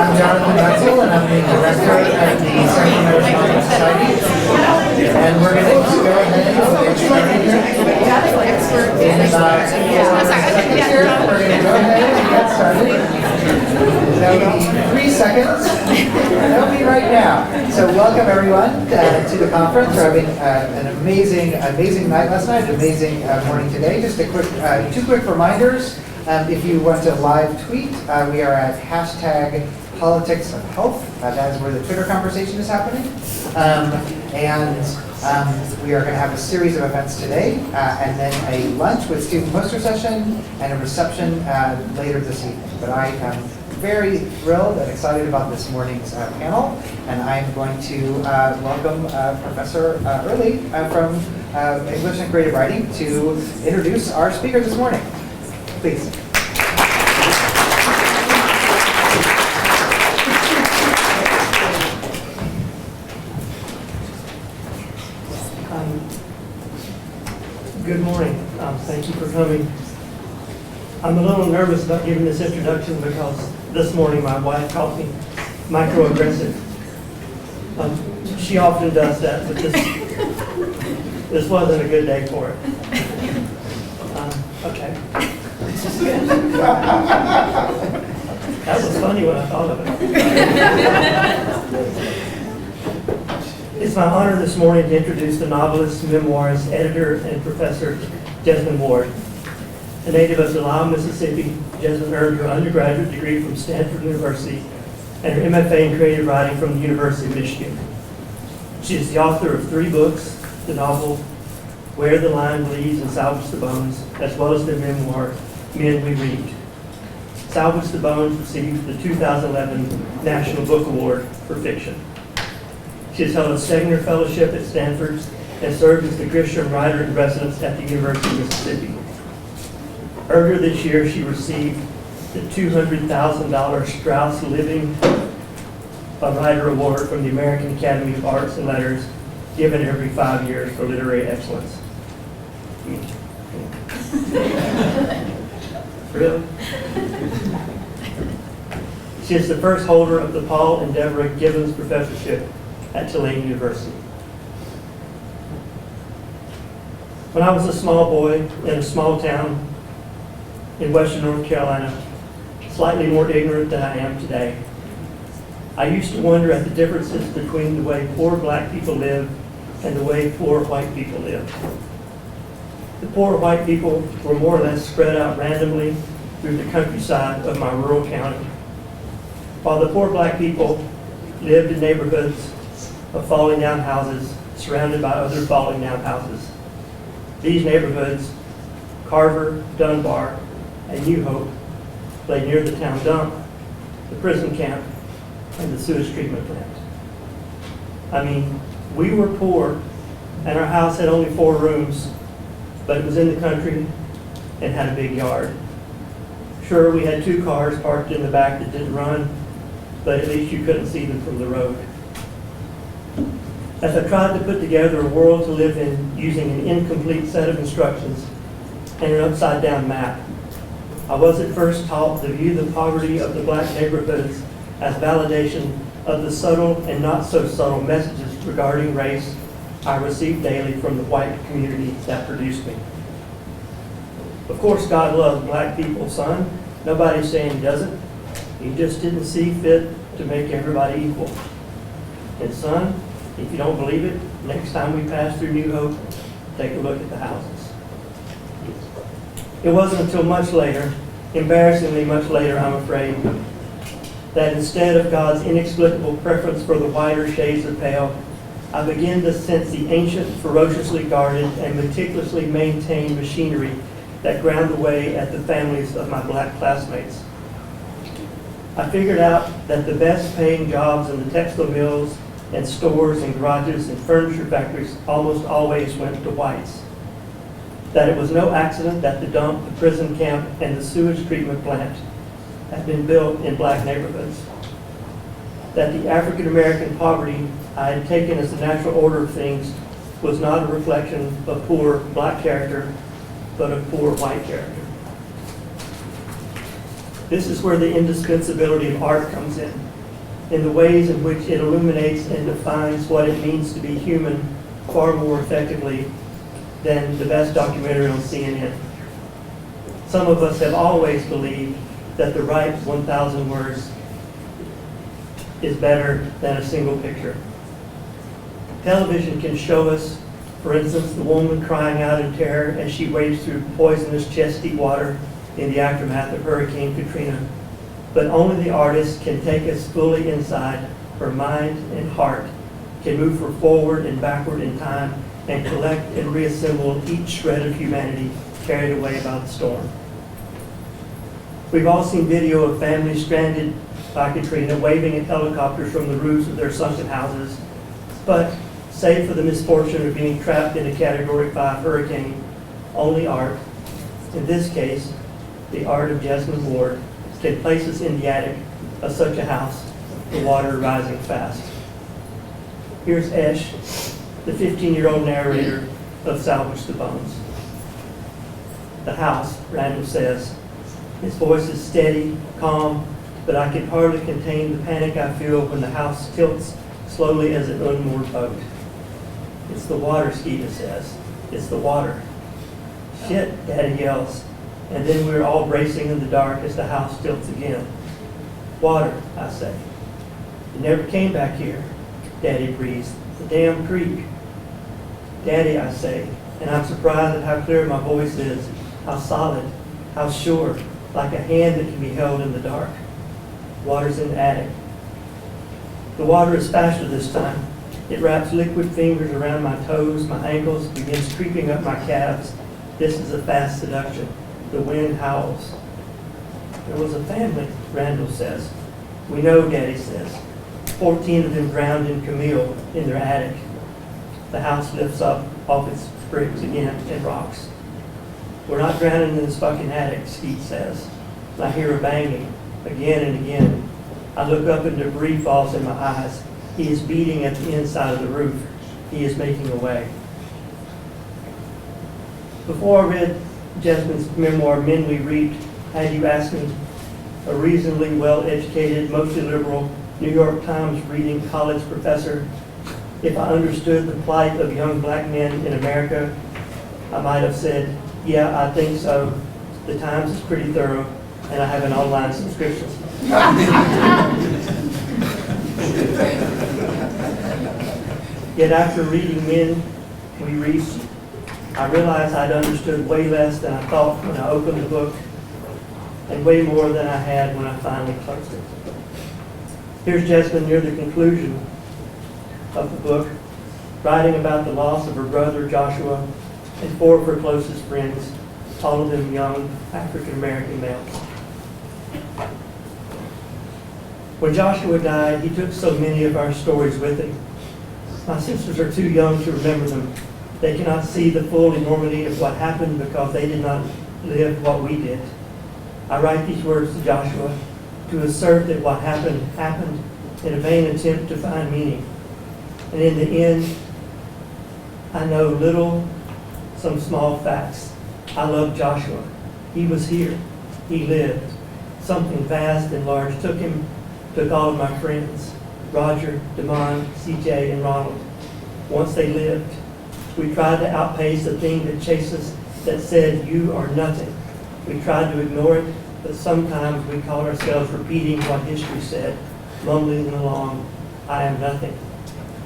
I'm Jonathan Wetzel, and I'm the director at the Center for Responsa Society. And we're going to go ahead and get started here. In about 4 seconds here, we're going to go ahead and get started. That will be 3 seconds. That will be right now. So welcome everyone to the conference. We're having an amazing night last night, an amazing morning today. Just a quick, 2 quick reminders. If you want to live tweet, we are at #Politics of Health. That is where the Twitter conversation is happening. We are going to have a series of events today, and then a lunch with student poster session and a reception later this evening. But I am very thrilled and excited about this morning's panel, and I'm going to welcome Professor Earley from English and Creative Writing to introduce our speaker this morning. Please. Good morning. Thank you for coming. I'm a little nervous about giving this introduction because this morning my wife called me microaggressive. She often does that, but this wasn't a good day for it. Okay. That was funny when I thought of it. It's my honor this morning to introduce the novelist, memoirist, editor, and professor, Jesmyn Ward. A native of Tulane, Mississippi, Jesmyn earned her undergraduate degree from Stanford University and her MFA in creative writing from the University of Michigan. She is the author of 3 books, the novel Where the Line Bleeds and Salvage the Bones, as well as the memoir, Men We Read. Salvage the Bones received the 2011 National Book Award for Fiction. She has held a Stegner Fellowship at Stanford and served as the Grisham Writer in Residence at the University of Mississippi. Earlier this year, she received the $200,000 Strauss Living Writer Award from the American Academy of Arts and Letters, given every 5 years for literary excellence. Really? She is the first holder of the Paul and Deborah Gibbons Professorship at Tulane University. When I was a small boy in a small town in western North Carolina, slightly more ignorant than I am today, I used to wonder at the differences between the way poor black people live and the way poor white people live. The poor white people were more or less spread out randomly through the countryside of my rural county, while the poor black people lived in neighborhoods of falling down houses surrounded by other falling down houses. These neighborhoods, Carver, Dunbar, and New Hope, lay near the town dump, the prison camp, and the sewage treatment plant. I mean, we were poor, and our house had only 4 rooms, but it was in the country and had a big yard. Sure, we had 2 cars parked in the back that didn't run, but at least you couldn't see them from the road. As I tried to put together a world to live in using an incomplete set of instructions and an upside-down map, I was at first taught to view the poverty of the black neighborhoods as validation of the subtle and not so subtle messages regarding race I received daily from the white community that produced me. Of course, God loves black people, son. Nobody's saying he doesn't. He just didn't see fit to make everybody equal. And son, if you don't believe it, next time we pass through New Hope, take a look at the houses. It wasn't until much later, embarrassingly much later, I'm afraid, that instead of God's inexplicable preference for the whiter shades of pale, I began to sense the ancient, ferociously guarded, and meticulously maintained machinery that ground away at the families of my black classmates. I figured out that the best paying jobs in the textile mills and stores and garages and furniture factories almost always went to whites. That it was no accident that the dump, the prison camp, and the sewage treatment plant had been built in black neighborhoods. That the African American poverty I had taken as the natural order of things was not a reflection of poor black character, but of poor white character. This is where the indispensability of art comes in. in the ways in which it illuminates and defines what it means to be human far more effectively than the best documentary on CNN. Some of us have always believed that the right 1,000 words is better than a single picture. Television can show us, for instance, the woman crying out in terror as she wades through poisonous chest-deep water in the aftermath of Hurricane Katrina. But only the artist can take us fully inside her mind and heart, can move her forward and backward in time, and collect and reassemble each shred of humanity carried away by the storm. We've all seen video of families stranded by Katrina waving at helicopters from the roofs of their sunken houses, but save for the misfortune of being trapped in a Category 5 hurricane, only art, in this case, the art of Jesmyn Ward, can place us in the attic of such a house, the water rising fast. Here's Esh, the 15-year-old narrator of Salvage the Bones. The house, Randall says. His voice is steady, calm, but I can hardly contain the panic I feel when the house tilts slowly as an unmoored boat. It's the water, Skeeta says. It's the water. Shit, Daddy yells. And then we're all bracing in the dark as the house tilts again. Water, I say. It never came back here, Daddy breathes. The damn creek. Daddy, I say, and I'm surprised at how clear my voice is, how solid, how sure, like a hand that can be held in the dark. Water's in the attic. The water is faster this time. It wraps liquid fingers around my toes, my ankles, begins creeping up my calves. This is a fast seduction. The wind howls. There was a family, Randall says. We know, Daddy says. 14 of them drowned in Camille in their attic. The house lifts up off its bricks again and rocks. We're not drowning in this fucking attic, Skeet says. I hear a banging again and again. I look up and debris falls in my eyes. He is beating at the inside of the roof. He is making a way. Before I read Jesmyn's memoir, Men We Reaped, had you asked me, a reasonably well-educated, mostly liberal, New York Times reading college professor, if I understood the plight of young black men in America, I might have said, yeah, I think so. The Times is pretty thorough, and I have an online subscription. Yet after reading Men We Reaped, I realized I'd understood way less than I thought when I opened the book, and way more than I had when I finally closed it. Here's Jesmyn near the conclusion of the book, writing about the loss of her brother Joshua and 4 of her closest friends, all of them young African-American males. When Joshua died, he took so many of our stories with him. My sisters are too young to remember them. They cannot see the full enormity of what happened because they did not live what we did. I write these words to Joshua to assert that what happened, happened in a vain attempt to find meaning. And in the end, I know little, some small facts. I love Joshua. He was here. He lived. Something vast and large took him, took all of my friends, Roger, Damon, CJ, and Ronald. Once they lived, we tried to outpace the thing that chased us, that said, you are nothing. We tried to ignore it, but sometimes we caught ourselves repeating what history said, mumbling along, I am nothing.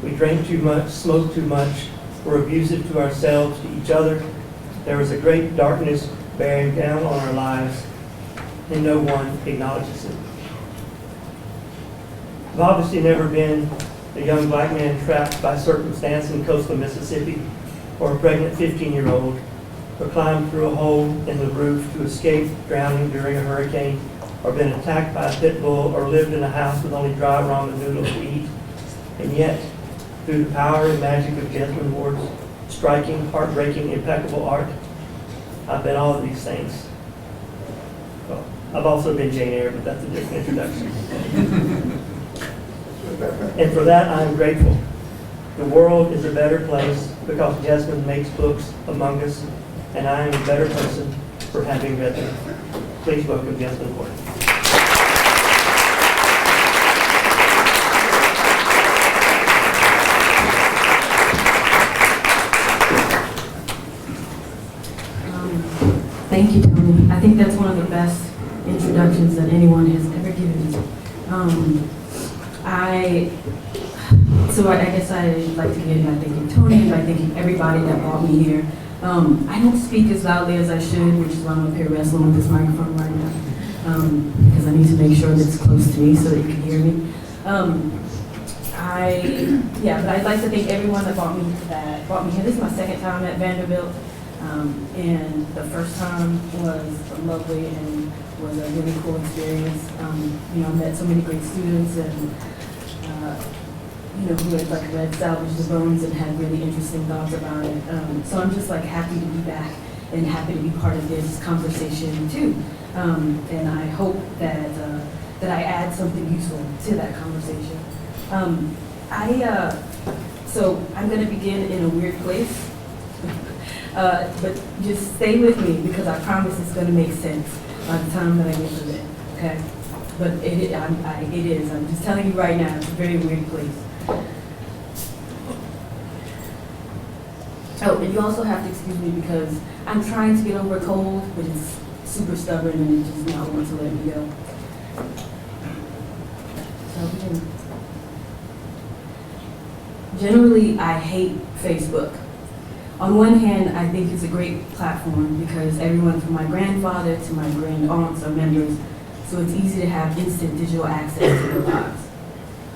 We drank too much, smoked too much, were abusive to ourselves, to each other. There was a great darkness bearing down on our lives, and no one acknowledges it. I've obviously never been a young black man trapped by circumstance in coastal Mississippi, or a pregnant 15-year-old, or climbed through a hole in the roof to escape drowning during a hurricane, or been attacked by a pit bull, or lived in a house with only dry ramen noodles to eat. And yet, through the power and magic of Jesmyn Ward's striking, heartbreaking, impeccable art, I've been all of these things. Well, I've also been Jane Eyre, but that's a different introduction. And for that, I am grateful. The world is a better place because Jesmyn makes books among us, and I am a better person for having read them. Please welcome Jesmyn Ward. introductions that anyone has ever given me. I guess I'd like to begin by thanking Tony, by thanking everybody that brought me here. I don't speak as loudly as I should, which is why I'm up here wrestling with this microphone right now, because I need to make sure that it's close to me so that you can hear me. But I'd like to thank everyone that brought me here. This is my second time at Vanderbilt, and the first time was lovely and was a really cool experience. I met so many great students and who had read Salvage the Bones and had really interesting thoughts about it. So I'm just happy to be back and happy to be part of this conversation too. And I hope that I add something useful to that conversation. So I'm going to begin in a weird place, but just stay with me because I promise it's going to make sense by the time that I get to it. Okay? But it is. I'm just telling you right now. It's a very weird place. Oh, and you also have to excuse me because I'm trying to get over a cold, but it's super stubborn and it just not want to let me go. So generally, I hate Facebook. On one hand, I think it's a great platform because everyone from my grandfather to my grand-aunts are members, so it's easy to have instant digital access to their lives.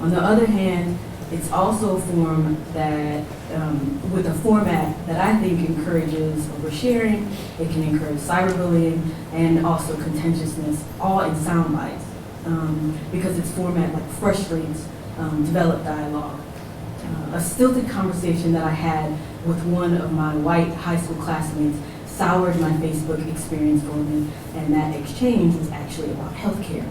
On the other hand, it's also a form that, with a format that I think encourages oversharing, it can encourage cyberbullying, and also contentiousness, all in sound bites, because its format frustrates developed dialogue. A stilted conversation that I had with one of my white high school classmates soured my Facebook experience for me, and that exchange was actually about healthcare.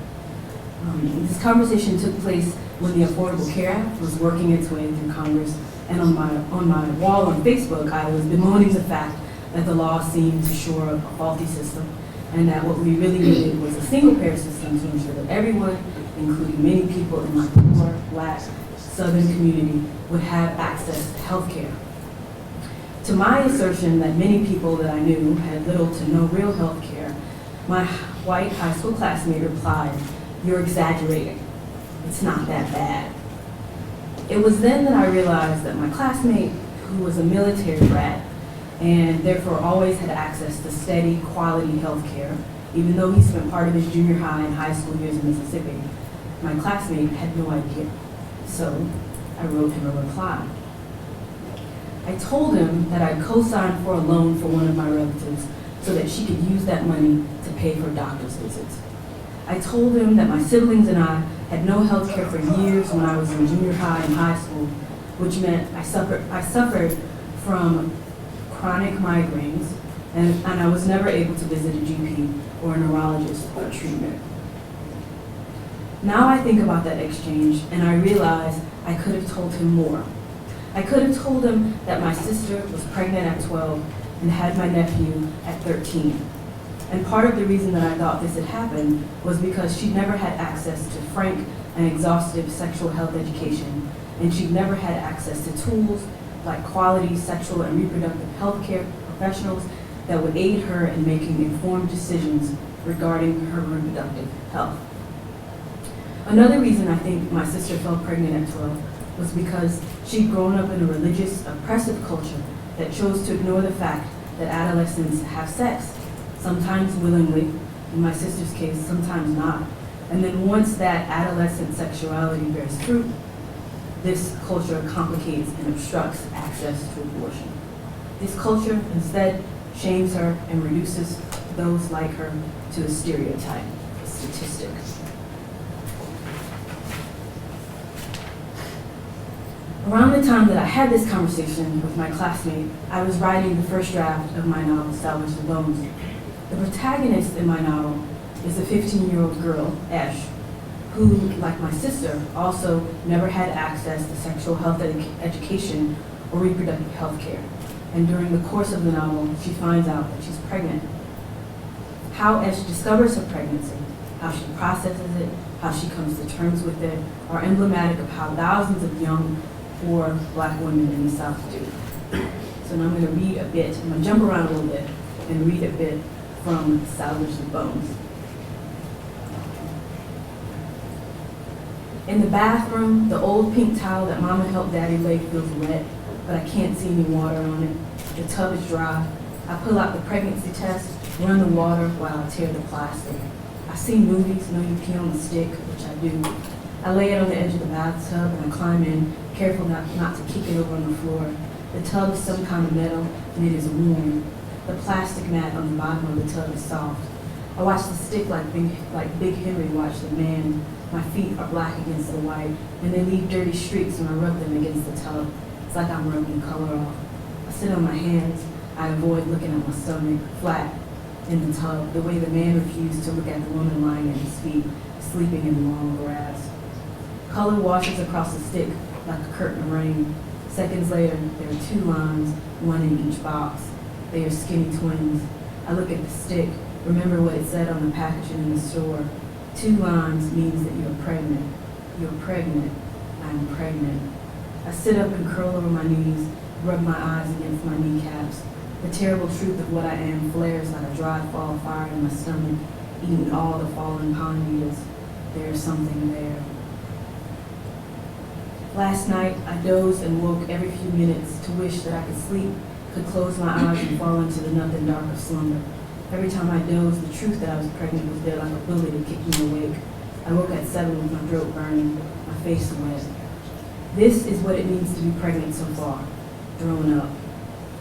This conversation took place when the Affordable Care Act was working its way through Congress, and on my wall on Facebook, I was bemoaning the fact that the law seemed to shore up a faulty system, and that what we really needed was a single-payer system to ensure that everyone, including many people in my poor, Black, Southern community, would have access to health care. To my assertion that many people that I knew had little to no real health care, my white high school classmate replied, "You're exaggerating. It's not that bad." It was then that I realized that my classmate, who was a military brat, and therefore always had access to steady, quality health care, even though he spent part of his junior high and high school years in Mississippi, my classmate had no idea. So I wrote him a reply. I told him that I'd co-signed for a loan for one of my relatives so that she could use that money to pay for doctor's visits. I told him that my siblings and I had no health care for years when I was in junior high and high school, which meant I suffered from chronic migraines, and I was never able to visit a GP or a neurologist for treatment. Now I think about that exchange, and I realize I could have told him more. I could have told him that my sister was pregnant at 12 and had my nephew at 13. And part of the reason that I thought this had happened was because she'd never had access to frank and exhaustive sexual health education, and she'd never had access to tools like quality sexual and reproductive health care professionals that would aid her in making informed decisions regarding her reproductive health. Another reason I think my sister fell pregnant at 12 was because she'd grown up in a religious, oppressive culture that chose to ignore the fact that adolescents have sex, sometimes willingly, in my sister's case, sometimes not. And then once that adolescent sexuality bears fruit, this culture complicates and obstructs access to abortion. This culture instead shames her and reduces those like her to a stereotype, a statistic. Around the time that I had this conversation with my classmate, I was writing the first draft of my novel, Salvage the Bones. The protagonist in my novel is a 15-year-old girl, Ash, who, like my sister, also never had access to sexual health education or reproductive health care. And during the course of the novel, she finds out that she's pregnant. How Ash discovers her pregnancy, how she processes it, how she comes to terms with it, are emblematic of how thousands of young, poor Black women in the South do. So now I'm going to read a bit, I'm going to jump around a little bit and read a bit from Salvage the Bones. In the bathroom, the old pink towel that Mama helped Daddy lay feels wet, but I can't see any water on it. The tub is dry. I pull out the pregnancy test, run the water while I tear the plastic. I see movies, know you pee on the stick, which I do. I lay it on the edge of the bathtub and I climb in, careful not to kick it over on the floor. The tub is some kind of metal and it is warm. The plastic mat on the bottom of the tub is soft. I watch the stick like Big Henry watched the man. My feet are black against the white, and they leave dirty streaks when I rub them against the tub. It's like I'm rubbing color off. I sit on my hands. I avoid looking at my stomach, flat in the tub, the way the man refused to look at the woman lying at his feet, sleeping in the long grass. Color washes across the stick like a curtain of rain. Seconds later, there are 2 lines, one in each box. They are skinny twins. I look at the stick, remember what it said on the packaging in the store. 2 lines means that you're pregnant. You're pregnant. I'm pregnant. I sit up and curl over my knees, rub my eyes against my kneecaps. The terrible truth of what I am flares like a dry fall of fire in my stomach, eating all the fallen pine needles. There is something there. Last night, I dozed and woke every few minutes to wish that I could sleep, could close my eyes and fall into the nothing dark of slumber. Every time I dozed, the truth that I was pregnant was there like a bullet to kick me awake. I woke at 7 with my throat burning, my face wet. This is what it means to be pregnant so far, thrown up.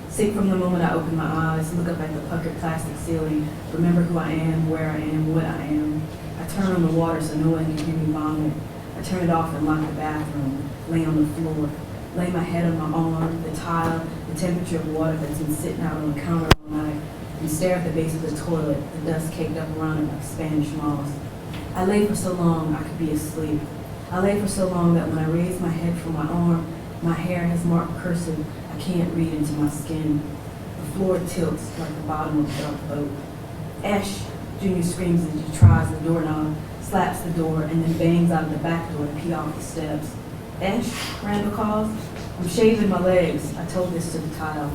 Sick from the moment I open my eyes, look up at the puckered plastic ceiling, remember who I am, where I am, what I am. I turn on the water so no one can hear me vomit. I turn it off and lock the bathroom, lay on the floor, lay my head on my arm, the tile, the temperature of water that's been sitting out on the counter all night, and stare at the base of the toilet, the dust caked up around it like Spanish moss. I lay for so long I could be asleep. I lay for so long that when I raise my head from my arm, my hair has marked cursive I can't read into my skin. The floor tilts like the bottom of a dark boat. Esh, Junior screams as he tries the doorknob, slaps the door, and then bangs out of the back door to pee off the steps. Esh, Randall calls. I'm shaving my legs. I told this to the tile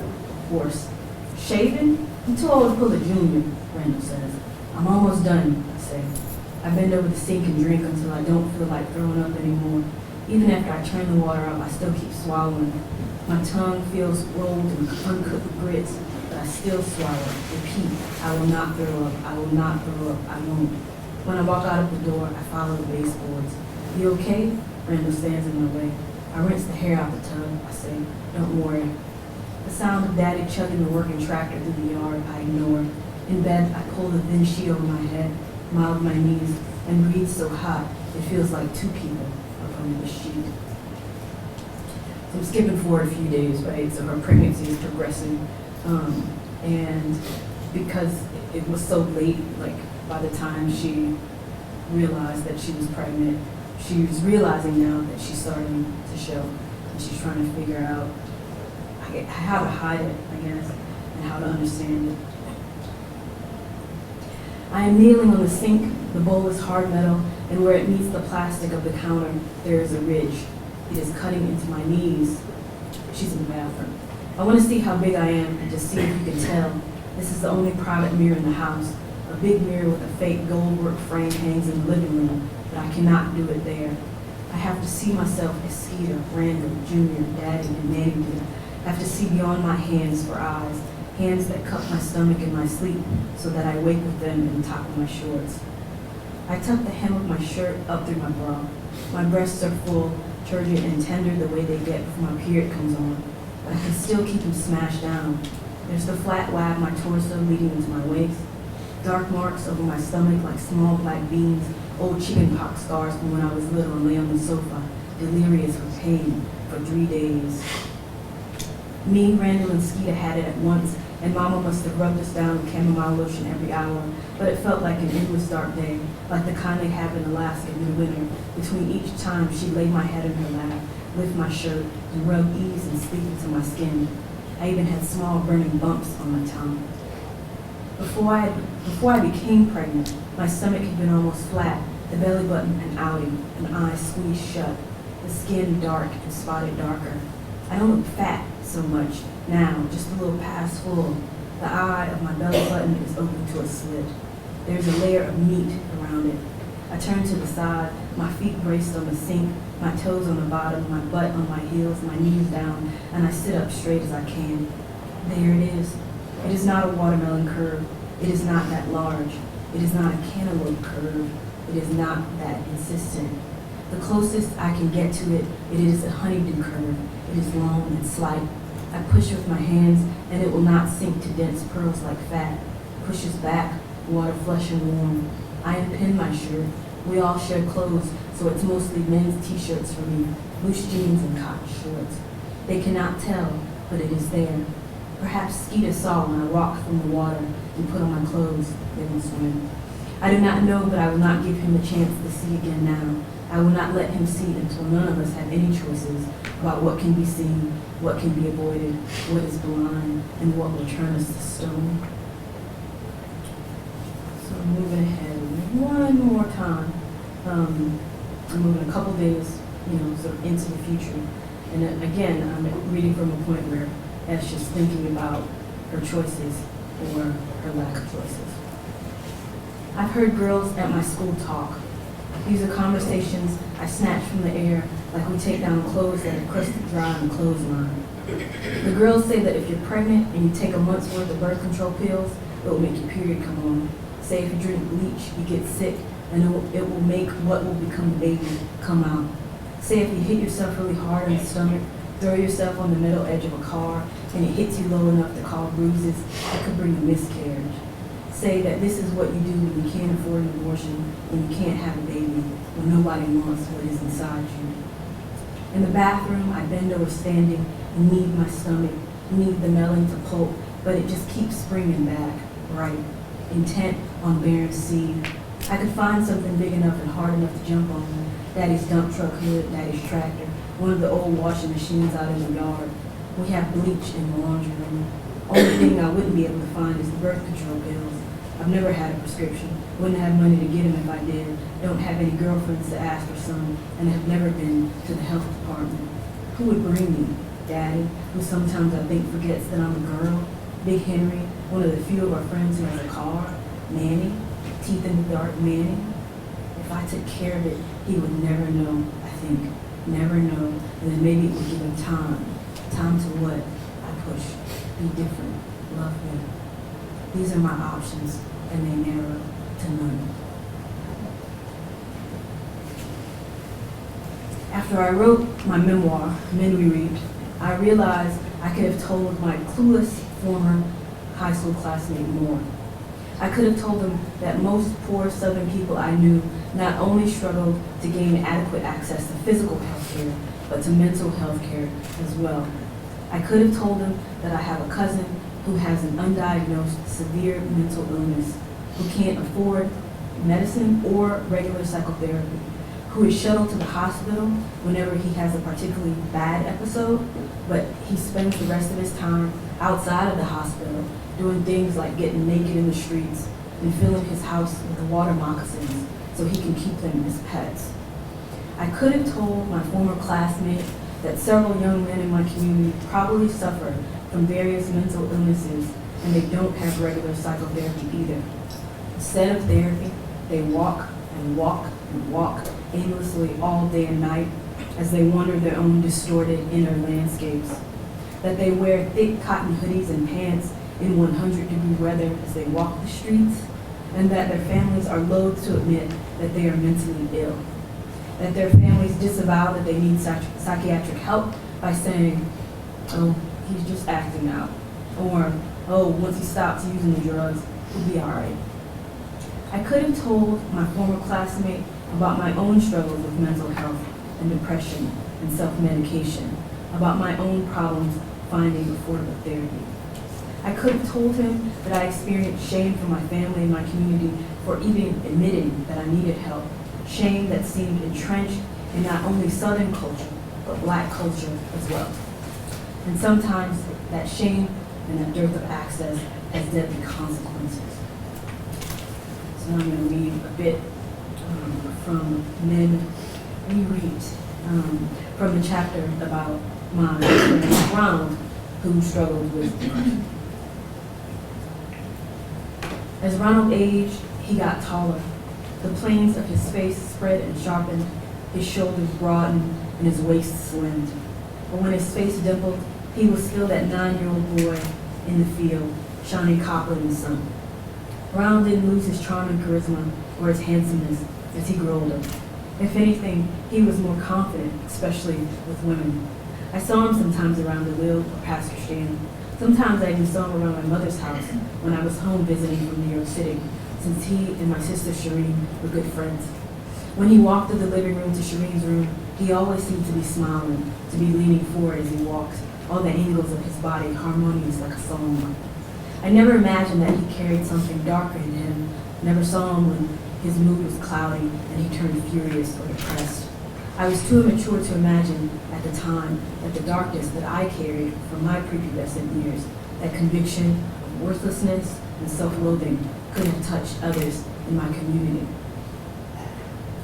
horse. Shaving? I'm too old to pull a Junior, Randall says. I'm almost done, I say. I bend over the sink and drink until I don't feel like throwing up anymore. Even after I turn the water up, I still keep swallowing. My tongue feels rolled in uncooked grits, but I still swallow. Repeat, I will not throw up, I will not throw up, I won't. When I walk out of the door, I follow the baseboards. You okay? Randall stands in my way. I rinse the hair out the tub. I say, don't worry. The sound of Daddy chugging the working tractor through the yard, I ignore. In bed, I pull the thin sheet over my head, mild my knees, and breathe so hot, it feels like 2 people up under the sheet. So I'm skipping forward a few days, right? So her pregnancy is progressing. And because it was so late, like by the time she realized that she was pregnant, she's realizing now that she's starting to show. And she's trying to figure out how to hide it, I guess, and how to understand it. I am kneeling on the sink. The bowl is hard metal, and where it meets the plastic of the counter, there is a ridge. It is cutting into my knees. She's in the bathroom. I want to see how big I am and just see if you can tell. This is the only private mirror in the house. A big mirror with a fake goldwork frame hangs in the living room, but I cannot do it there. I have to see myself as Skeeter, Randall, Junior, Daddy, and Nanny did. I have to see beyond my hands for eyes, hands that cup my stomach in my sleep so that I wake with them in the top of my shorts. I tuck the hem of my shirt up through my bra. My breasts are full, turgid and tender the way they get before my period comes on, but I can still keep them smashed down. There's the flat wab of my torso leading into my waist, dark marks over my stomach like small black beans, old chickenpox scars from when I was little and lay on the sofa, delirious with pain for 3 days. Me, Randall, and Skeeter had it at once, and Mama must have rubbed us down with chamomile lotion every hour, but it felt like an endless dark day, like the kind they have in Alaska in the winter. Between each time, she'd lay my head in her lap, lift my shirt, and rub ease and sleep into my skin. I even had small burning bumps on my tongue. Before I became pregnant, my stomach had been almost flat, the belly button an outie, and eyes squeezed shut, the skin dark and spotted darker. I don't look fat so much now, just a little past full. The eye of my belly button is open to a slit. There's a layer of meat around it. I turn to the side, my feet braced on the sink, my toes on the bottom, my butt on my heels, my knees down, and I sit up straight as I can. There it is. It is not a watermelon curve. It is not that large. It is not a cantaloupe curve. It is not that insistent. The closest I can get to it, it is a honeydew curve. It is long and slight. I push with my hands, and it will not sink to dense pearls like fat. Pushes back, water flush and warm. I unpin my shirt. We all share clothes, so it's mostly men's t-shirts for me, loose jeans and cotton shorts. They cannot tell, but it is there. Perhaps Skeeter saw when I walked from the water and put on my clothes, then swim. I do not know, but I will not give him a chance to see again now. I will not let him see until none of us have any choices about what can be seen, what can be avoided, what is blind, and what will turn us to stone. So I'm moving ahead one more time. I'm moving a couple days, sort of into the future. And then, again, I'm reading from a point where Ash is thinking about her choices or her lack of choices. I've heard girls at my school talk. These are conversations I snatch from the air like we take down clothes that are crusted dry on the clothesline. The girls say that if you're pregnant and you take a month's worth of birth control pills, it will make your period come on. Say if you drink bleach, you get sick, and it will make what will become a baby come out. Say if you hit yourself really hard in the stomach, throw yourself on the middle edge of a car, and it hits you low enough to cause bruises, it could bring a miscarriage. Say that this is what you do when you can't afford an abortion and you can't have a baby, when nobody wants what is inside you. In the bathroom, I bend over standing and knead my stomach, knead the melon to pulp, but it just keeps springing back, right, intent on bearing seed. I could find something big enough and hard enough to jump on. Daddy's dump truck hood, Daddy's tractor, one of the old washing machines out in the yard. We have bleach in the laundry room. Only thing I wouldn't be able to find is the birth control pills. I've never had a prescription. Wouldn't have money to get them if I did. Don't have any girlfriends to ask for some, and have never been to the health department. Who would bring me? Daddy, who sometimes I think forgets that I'm a girl. Big Henry, one of the few of our friends who has a car. Manny, teeth in the dark Manny. If I took care of it, he would never know, I think. Never know, and then maybe it would give him time. Time to what? I push. Be different. Love me. These are my options, and they narrow to none. After I wrote my memoir, Men We Reaped, I realized I could have told my clueless former high school classmate more. I could have told him that most poor Southern people I knew not only struggled to gain adequate access to physical health care, but to mental health care as well. I could have told him that I have a cousin who has an undiagnosed severe mental illness, who can't afford medicine or regular psychotherapy, who is shuttled to the hospital whenever he has a particularly bad episode, but he spends the rest of his time outside of the hospital doing things like getting naked in the streets and filling his house with water moccasins so he can keep them as pets. I could have told my former classmate that several young men in my community probably suffer from various mental illnesses and they don't have regular psychotherapy either. Instead of therapy, they walk and walk and walk aimlessly all day and night as they wander their own distorted inner landscapes. That they wear thick cotton hoodies and pants in 100-degree weather as they walk the streets, and that their families are loath to admit that they are mentally ill. That their families disavow that they need psychiatric help by saying, oh, he's just acting out. Or, oh, once he stops using the drugs, he'll be all right. I could have told my former classmate about my own struggles with mental health and depression and self-medication, about my own problems finding affordable therapy. I could have told him that I experienced shame from my family and my community for even admitting that I needed help, shame that seemed entrenched in not only Southern culture, but Black culture as well. And sometimes that shame and that dearth of access has deadly consequences. So I'm going to read a bit from Men We Reaped, from the chapter about my friend Ronald, who struggled with depression. As Ronald aged, he got taller. The planes of his face spread and sharpened, his shoulders broadened, and his waist slimmed. But when his face dimpled, he was still that 9-year-old boy in the field, shining copper in the sun. Ronald didn't lose his charm and charisma or his handsomeness as he grew older. If anything, he was more confident, especially with women. I saw him sometimes around the wheel or Pastor Stan. Sometimes I even saw him around my mother's house when I was home visiting from New York City, since he and my sister Shireen were good friends. When he walked through the living room to Shireen's room, he always seemed to be smiling, to be leaning forward as he walked, all the angles of his body harmonious like a song. I never imagined that he carried something darker in him, never saw him when his mood was cloudy and he turned furious or depressed. I was too immature to imagine at the time that the darkness that I carried from my prepubescent years, that conviction of worthlessness and self-loathing, could have touched others in my community.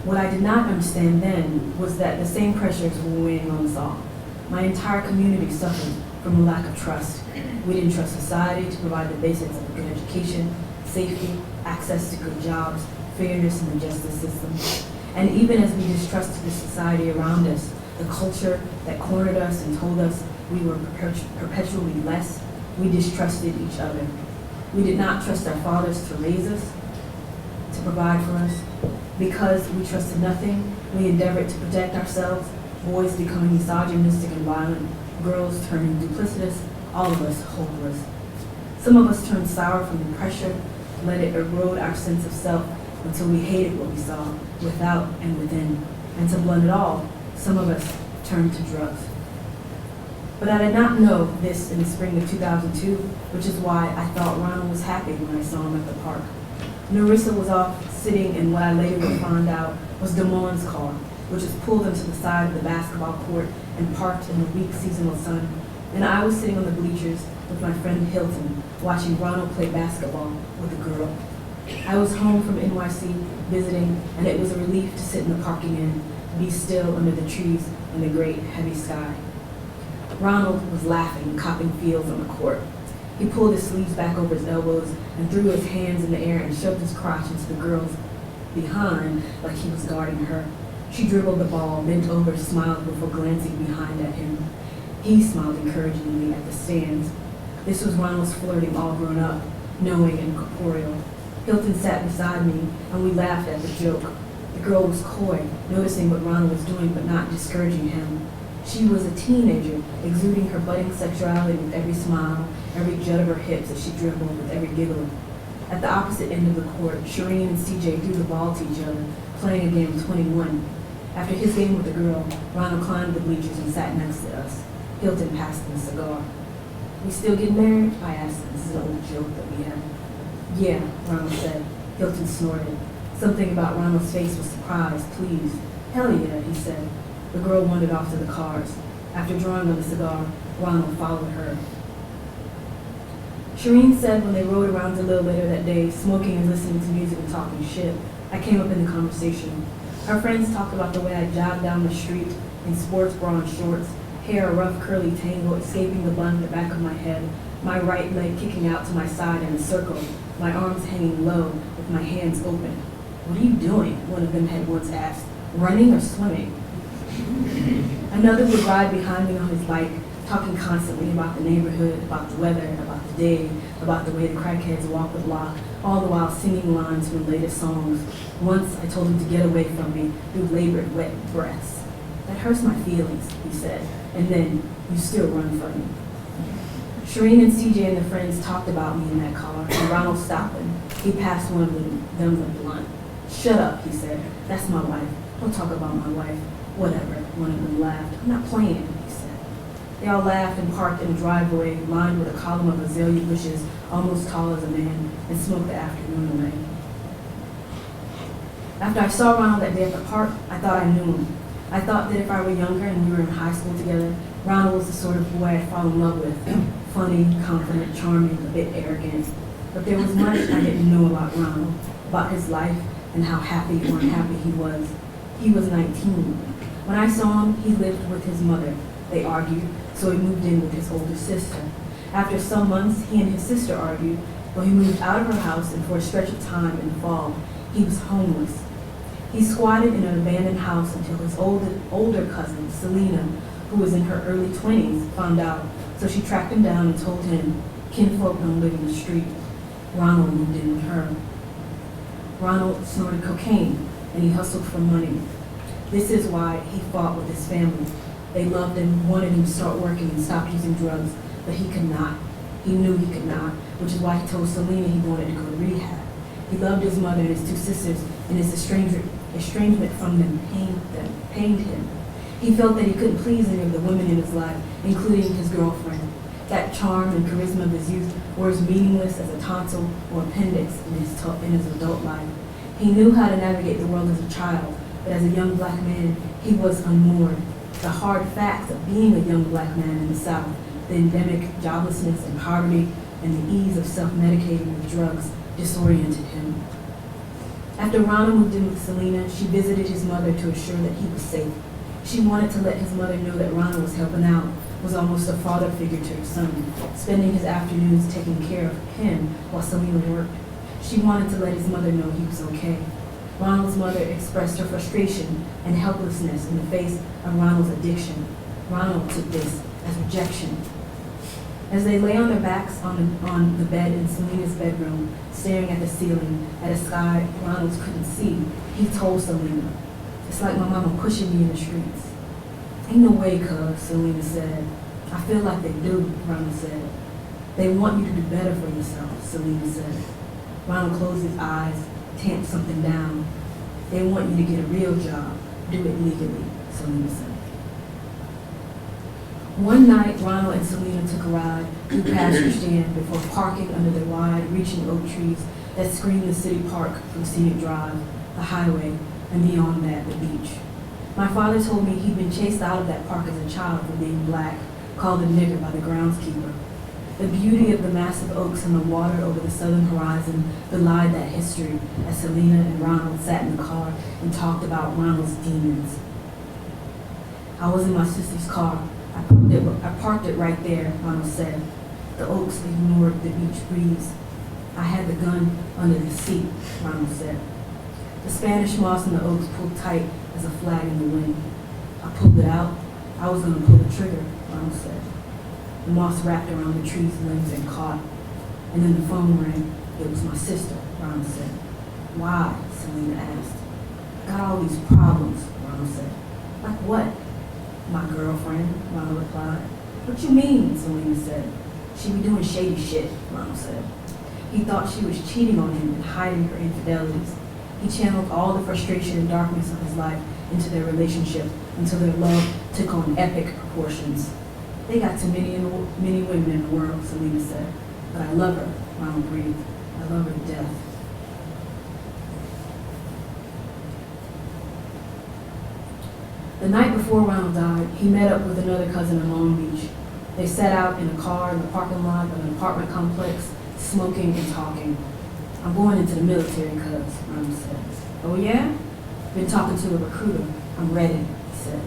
What I did not understand then was that the same pressures were weighing on us all. My entire community suffered from a lack of trust. We didn't trust society to provide the basics of a good education, safety, access to good jobs, fairness in the justice system. And even as we distrusted the society around us, the culture that cornered us and told us we were perpetually less, we distrusted each other. We did not trust our fathers to raise us, to provide for us. Because we trusted nothing, we endeavored to protect ourselves, boys becoming misogynistic and violent, girls turning duplicitous, all of us hopeless. Some of us turned sour from the pressure, let it erode our sense of self until we hated what we saw, without and within. And to blunt it all, some of us turned to drugs. But I did not know this in the spring of 2002, which is why I thought Ronald was happy when I saw him at the park. Narissa was off sitting in what I later would find out was Damon's car, which was pulled into the side of the basketball court and parked in the weak seasonal sun. And I was sitting on the bleachers with my friend Hilton, watching Ronald play basketball with a girl. I was home from NYC visiting, and it was a relief to sit in the parking inn, be still under the trees in the great heavy sky. Ronald was laughing, copping fields on the court. He pulled his sleeves back over his elbows and threw his hands in the air and shoved his crotch into the girl's behind like he was guarding her. She dribbled the ball, bent over, smiled before glancing behind at him. He smiled encouragingly at the stands. This was Ronald's flirting all grown up, knowing and corporeal. Hilton sat beside me, and we laughed at the joke. The girl was coy, noticing what Ronald was doing but not discouraging him. She was a teenager, exuding her budding sexuality with every smile, every jut of her hips as she dribbled, with every giggle. At the opposite end of the court, Shireen and CJ threw the ball to each other, playing a game of 21. After his game with the girl, Ronald climbed the bleachers and sat next to us. Hilton passed him a cigar. "We still get married?" I asked. This is an old joke that we had. "Yeah," Ronald said. Hilton snorted. Something about Ronald's face was surprised, pleased. "Hell yeah," he said. The girl wandered off to the cars. After drawing on the cigar, Ronald followed her. Shireen said when they rode around a little later that day, smoking and listening to music and talking shit, I came up in the conversation. Her friends talked about the way I jogged down the street in sports bra and shorts, hair a rough curly tangle escaping the bun at the back of my head, my right leg kicking out to my side in a circle, my arms hanging low with my hands open. "What are you doing?" one of them had once asked. "Running or swimming?" Another would ride behind me on his bike, talking constantly about the neighborhood, about the weather, about the day, about the way the crackheads walk the block, all the while singing lines from the latest songs. Once I told him to get away from me through labored wet breaths. "That hurts my feelings," he said, and then, "You still run from me." Shireen and CJ and the friends talked about me in that car, and Ronald stopped them. He passed one of them the blunt. "Shut up," he said. "That's my wife. Don't talk about my wife." "Whatever," one of them laughed. "I'm not playing," he said. They all laughed and parked in a driveway lined with a column of azalea bushes almost tall as a man, and smoked the afternoon away. After I saw Ronald that day at the park, I thought I knew him. I thought that if I were younger and we were in high school together, Ronald was the sort of boy I'd fall in love with. Funny, confident, charming, a bit arrogant. But there was much I didn't know about Ronald, about his life and how happy or unhappy he was. He was 19. When I saw him, he lived with his mother. They argued, so he moved in with his older sister. After some months, he and his sister argued, but he moved out of her house, and for a stretch of time in the fall, he was homeless, He squatted in an abandoned house until his older cousin, Selena, who was in her early 20s, found out. So she tracked him down and told him, "Kinfolk don't live in the street." Ronald moved in with her. Ronald snorted cocaine, and he hustled for money. This is why he fought with his family. They loved him, wanted him to start working and stop using drugs, but he could not. He knew he could not, which is why he told Selena he wanted to go to rehab. He loved his mother and his two sisters, and his estrangement from them pained him. He felt that he couldn't please any of the women in his life, including his girlfriend. That charm and charisma of his youth were as meaningless as a tonsil or appendix in his adult life. He knew how to navigate the world as a child, but as a young black man, he was unmoored. The hard facts of being a young black man in the South, the endemic joblessness and poverty, and the ease of self-medicating with drugs disoriented him. After Ronald moved in with Selena, she visited his mother to assure that he was safe. She wanted to let his mother know that Ronald was helping out, was almost a father figure to her son, spending his afternoons taking care of him while Selena worked. She wanted to let his mother know he was okay. Ronald's mother expressed her frustration and helplessness in the face of Ronald's addiction. Ronald took this as rejection. As they lay on their backs on the bed in Selena's bedroom, staring at the ceiling, at a sky Ronald couldn't see, he told Selena, "It's like my mama pushing me in the streets." "Ain't no way, cuz," Selena said. "I feel like they do," Ronald said. "They want you to do better for yourself," Selena said. Ronald closed his eyes, tamped something down. "They want you to get a real job. Do it legally," Selena said. One night, Ronald and Selena took a ride through pasture stand before parking under the wide-reaching oak trees that screened the city park from Scenic Drive, the highway, and beyond that, the beach. My father told me he'd been chased out of that park as a child for being black, called a nigger by the groundskeeper. The beauty of the massive oaks and the water over the southern horizon belied that history as Selena and Ronald sat in the car and talked about Ronald's demons. "I was in my sister's car. I parked it right there," Ronald said. The oaks ignored the beach breeze. "I had the gun under the seat," Ronald said. The Spanish moss in the oaks pulled tight as a flag in the wind. "I pulled it out. I was going to pull the trigger," Ronald said. The moss wrapped around the tree's limbs and caught. And then the phone rang. "It was my sister," Ronald said. "Why?" Selena asked. "Got all these problems," Ronald said. "Like what?" "My girlfriend," Ronald replied. "What you mean?" Selena said. "She be doing shady shit," Ronald said. He thought she was cheating on him and hiding her infidelities. He channeled all the frustration and darkness of his life into their relationship until their love took on epic proportions. "They got too many women in the world," Selena said. "But I love her," Ronald breathed. "I love her to death." The night before Ronald died, he met up with another cousin in Long Beach. They sat out in a car in the parking lot of an apartment complex, smoking and talking. "I'm going into the military, cuz," Ronald said. "Oh yeah? Been talking to a recruiter. I'm ready," he said.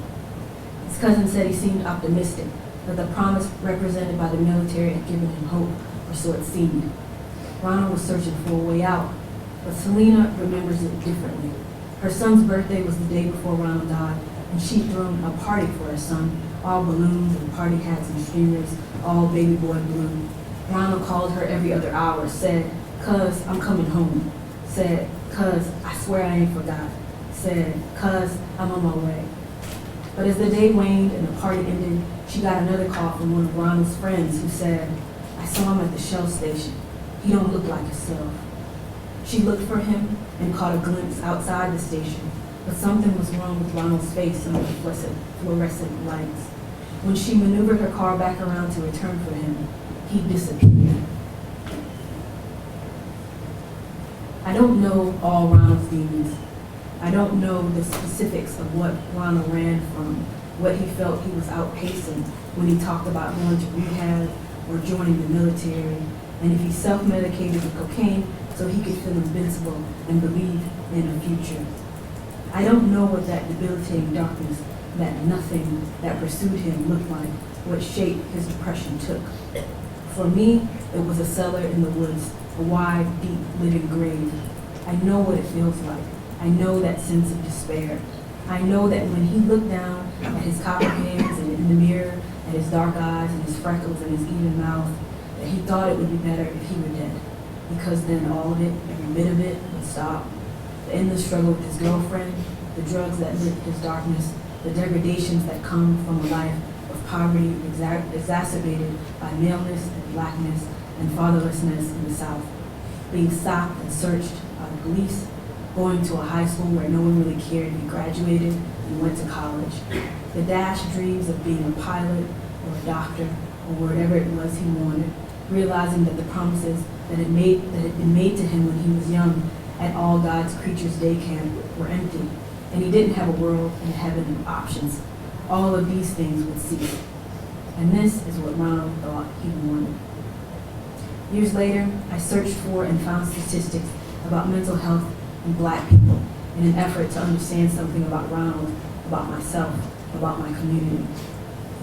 His cousin said he seemed optimistic, that the promise represented by the military had given him hope, or so it seemed. Ronald was searching for a way out, but Selena remembers it differently. Her son's birthday was the day before Ronald died, and she'd thrown a party for her son, all balloons and party hats and streamers, all baby boy blue. Ronald called her every other hour, said, "Cuz, I'm coming home." Said, "Cuz, I swear I ain't forgot." Said, "Cuz, I'm on my way." But as the day waned and the party ended, she got another call from one of Ronald's friends who said, "I saw him at the Shell station. He don't look like himself." She looked for him and caught a glimpse outside the station, but something was wrong with Ronald's face under the fluorescent lights. When she maneuvered her car back around to return for him, he disappeared. I don't know all Ronald's demons. I don't know the specifics of what Ronald ran from, what he felt he was outpacing when he talked about going to rehab or joining the military, and if he self-medicated with cocaine so he could feel invincible and believe in a future. I don't know what that debilitating darkness, that nothing that pursued him looked like, what shape his depression took. For me, it was a cellar in the woods, a wide, deep, living grave. I know what it feels like. I know that sense of despair. I know that when he looked down at his copper hands and in the mirror, at his dark eyes and his freckles and his even mouth, that he thought it would be better if he were dead, because then all of it, every bit of it, would stop. The endless struggle with his girlfriend, the drugs that lit his darkness, the degradations that come from a life of poverty exacerbated by maleness and blackness and fatherlessness in the South, being stopped and searched by the police, going to a high school where no one really cared he graduated and went to college, the dashed dreams of being a pilot or a doctor or whatever it was he wanted, realizing that the promises that had been made to him when he was young at All God's Creatures Day Camp were empty, and he didn't have a world and a heaven of options. All of these things would cease. And this is what Ronald thought he wanted. Years later, I searched for and found statistics about mental health in Black people in an effort to understand something about Ronald, about myself, about my community.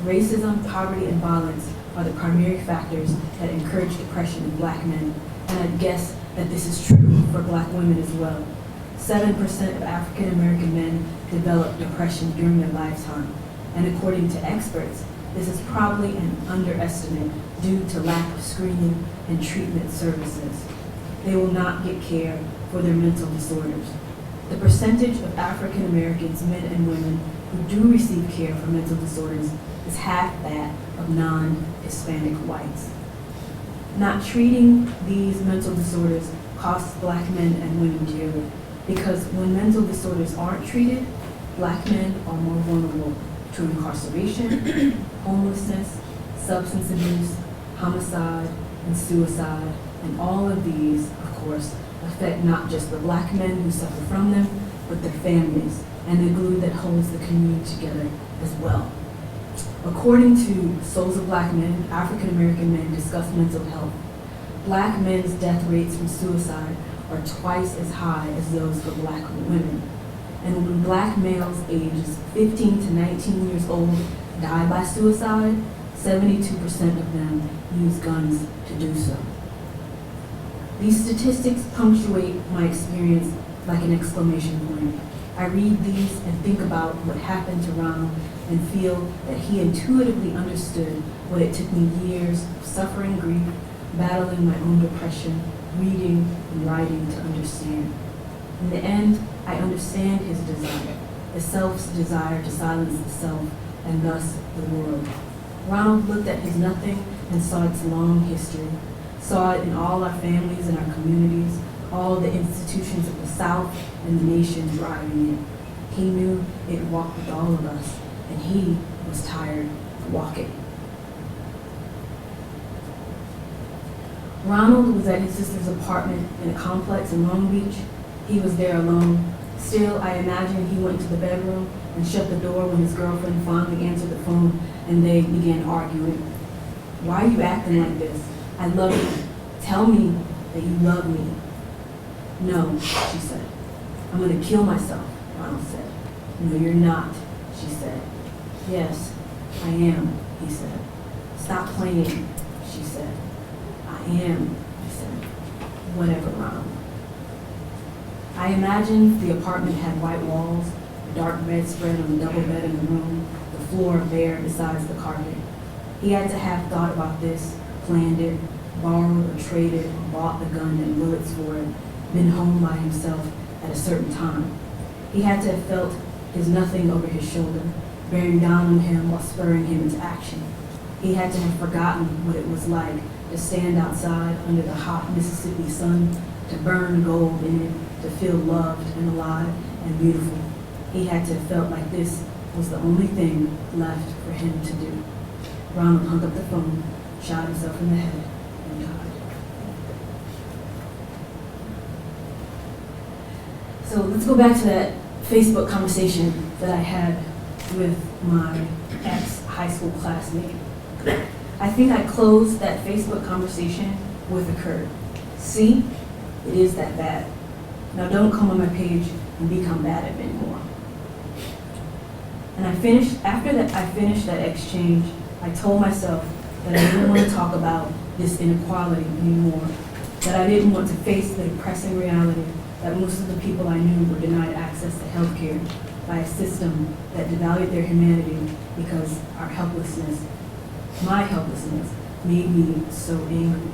Racism, poverty, and violence are the primary factors that encourage depression in Black men, and I'd guess that this is true for Black women as well. 7% of African American men develop depression during their lifetime, and according to experts, this is probably an underestimate due to lack of screening and treatment services. They will not get care for their mental disorders. The percentage of African Americans, men and women, who do receive care for mental disorders is half that of non-Hispanic whites. Not treating these mental disorders costs Black men and women dearly, because when mental disorders aren't treated, Black men are more vulnerable to incarceration, homelessness, substance abuse, homicide, and suicide, and all of these, of course, affect not just the Black men who suffer from them, but their families and the glue that holds the community together as well. According to Souls of Black Men, African American men discuss mental health. Black men's death rates from suicide are twice as high as those for Black women. And when Black males ages 15 to 19 years old die by suicide, 72% of them use guns to do so. These statistics punctuate my experience like an exclamation point. I read these and think about what happened to Ronald and feel that he intuitively understood what it took me years of suffering grief, battling my own depression, reading and writing to understand. In the end, I understand his desire, the self's desire to silence the self and thus the world. Ronald looked at his nothing and saw its long history, saw it in all our families and our communities, all the institutions of the South and the nation driving it. He knew it walked with all of us, and he was tired of walking. Ronald was at his sister's apartment in a complex in Long Beach. He was there alone. Still, I imagine he went to the bedroom and shut the door when his girlfriend finally answered the phone and they began arguing. "Why are you acting like this? I love you. Tell me that you love me." "No," she said. "I'm going to kill myself," Ronald said. "No, you're not," she said. "Yes, I am," he said. "Stop playing," she said. "I am," I said. "Whatever, Ronald." I imagined the apartment had white walls, a dark bedspread on the double bed in the room, the floor bare besides the carpet. He had to have thought about this, planned it, borrowed or traded, bought the gun and bullets for it, been home by himself at a certain time. He had to have felt his nothing over his shoulder, bearing down on him while spurring him into action. He had to have forgotten what it was like to stand outside under the hot Mississippi sun, to burn gold in it, to feel loved and alive and beautiful. He had to have felt like this was the only thing left for him to do. Ronald hung up the phone, shot himself in the head, and died. So let's go back to that Facebook conversation that I had with my ex-high school classmate. I think I closed that Facebook conversation with a curve. "See, it is that bad. Now don't come on my page and become bad at me anymore." And after I finished that exchange, I told myself that I didn't want to talk about this inequality anymore, that I didn't want to face the depressing reality that most of the people I knew were denied access to health care by a system that devalued their humanity because our helplessness, my helplessness, made me so angry.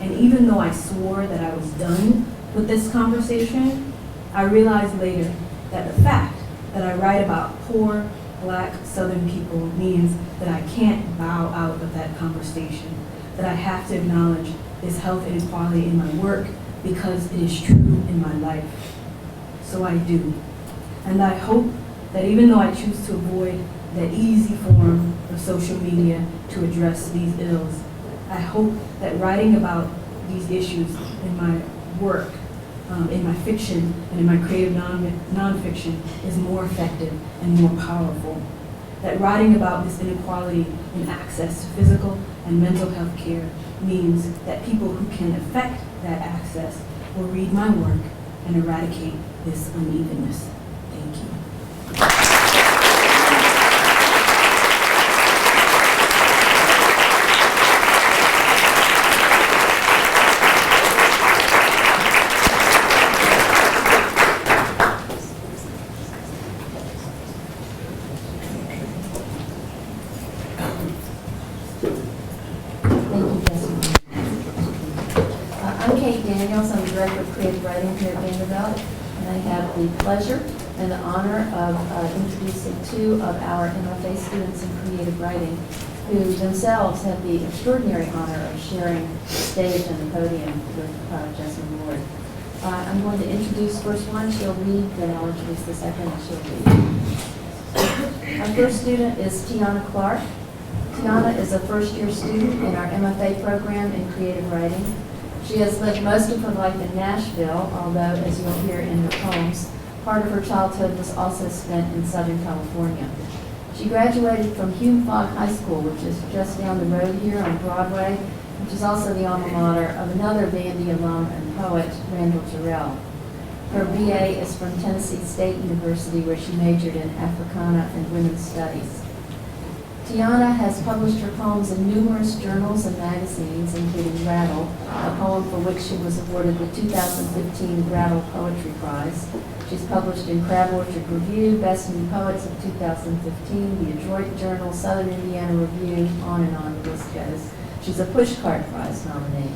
And even though I swore that I was done with this conversation, I realized later that the fact that I write about poor, Black Southern people means that I can't bow out of that conversation, that I have to acknowledge this health inequality in my work because it is true in my life. So I do. And I hope that even though I choose to avoid that easy form of social media to address these ills, I hope that writing about these issues in my work, in my fiction, and in my creative nonfiction is more effective and more powerful. That writing about this inequality in access to physical and mental health care means that people who can affect that access will read my work and eradicate this unevenness. Thank you. I'm the Director of Creative Writing here at Vanderbilt, and I have the pleasure and the honor of introducing two of our MFA students in creative writing who themselves have the extraordinary honor of sharing the stage and the podium with Jesmyn Ward. I'm going to introduce first one, she'll read, then I'll introduce the second, and she'll read. Our first student is Tiana Clark. Tiana is a first-year student in our MFA program in creative writing. She has lived most of her life in Nashville, although, as you'll hear in her poems, part of her childhood was also spent in Southern California. She graduated from Hume Fogg High School, which is just down the road here on Broadway, which is also the alma mater of another Vandy alum and poet, Randall Jarrell. Her BA is from Tennessee State University, where she majored in Africana and Women's Studies. Tiana has published her poems in numerous journals and magazines, including Rattle, a poem for which she was awarded the 2015 Rattle Poetry Prize. She's published in Crab Orchard Review, Best New Poets of 2015, the Adroit Journal, Southern Indiana Review, on and on the list goes. She's a Pushcart Prize nominee.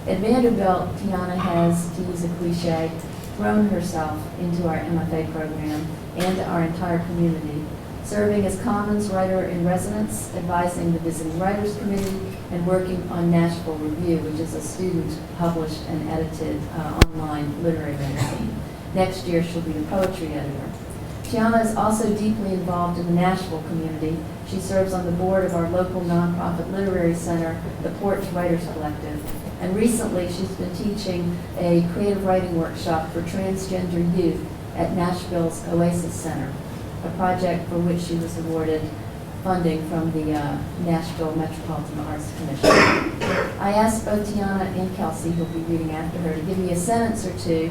At Vanderbilt, Tiana has, to use a cliche, thrown herself into our MFA program and our entire community, serving as Commons Writer in Residence, advising the Visiting Writers Committee, and working on Nashville Review, which is a student-published and edited online literary magazine. Next year, she'll be the poetry editor. Tiana is also deeply involved in the Nashville community. She serves on the board of our local nonprofit literary center, the Porch Writers Collective. And recently, she's been teaching a creative writing workshop for transgender youth at Nashville's Oasis Center, a project for which she was awarded funding from the Nashville Metropolitan Arts Commission. I asked both Tiana and Kelsey, who'll be reading after her, to give me a sentence or two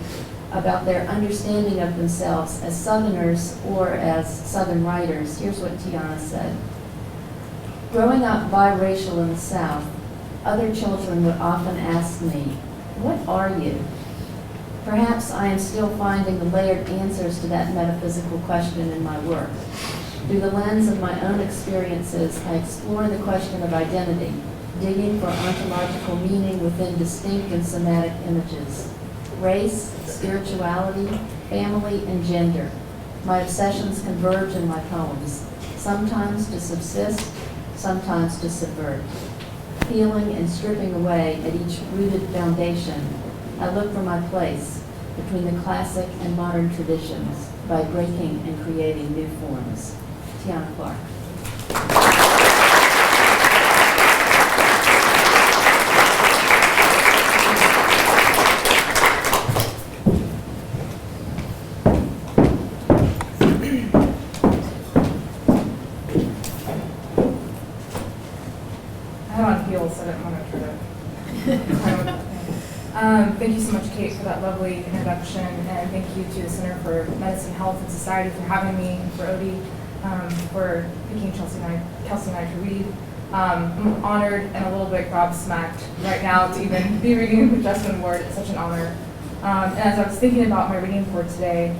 about their understanding of themselves as Southerners or as Southern writers. Here's what Tiana said. Growing up biracial in the South, other children would often ask me, "What are you?" Perhaps I am still finding the layered answers to that metaphysical question in my work. Through the lens of my own experiences, I explore the question of identity, digging for ontological meaning within distinct and somatic images. Race, spirituality, family, and gender. My obsessions converge in my poems, sometimes to subsist, sometimes to subvert. Peeling and stripping away at each rooted foundation, I look for my place between the classic and modern traditions by breaking and creating new forms. Tiana Clark. I don't have heels, so I don't want to try to. Thank you so much, Kate, for that lovely introduction, and thank you to the Center for Medicine, Health, and Society for having me, and for Odie for picking Kelsey and I to read. I'm honored and a little bit gobsmacked right now to even be reading with Jesmyn Ward. It's such an honor. And as I was thinking about my reading for today,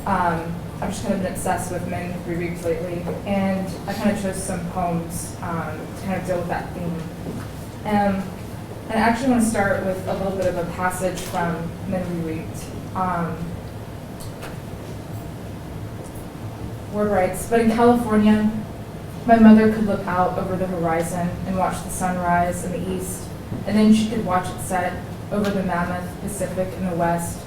I've just kind of been obsessed with men rereads lately, and I kind of chose some poems to kind of deal with that theme. And I actually want to start with a little bit of a passage from Men Rereads. Word writes, "But in California, my mother could look out over the horizon and watch the sunrise in the east, and then she could watch it set over the mammoth Pacific in the west.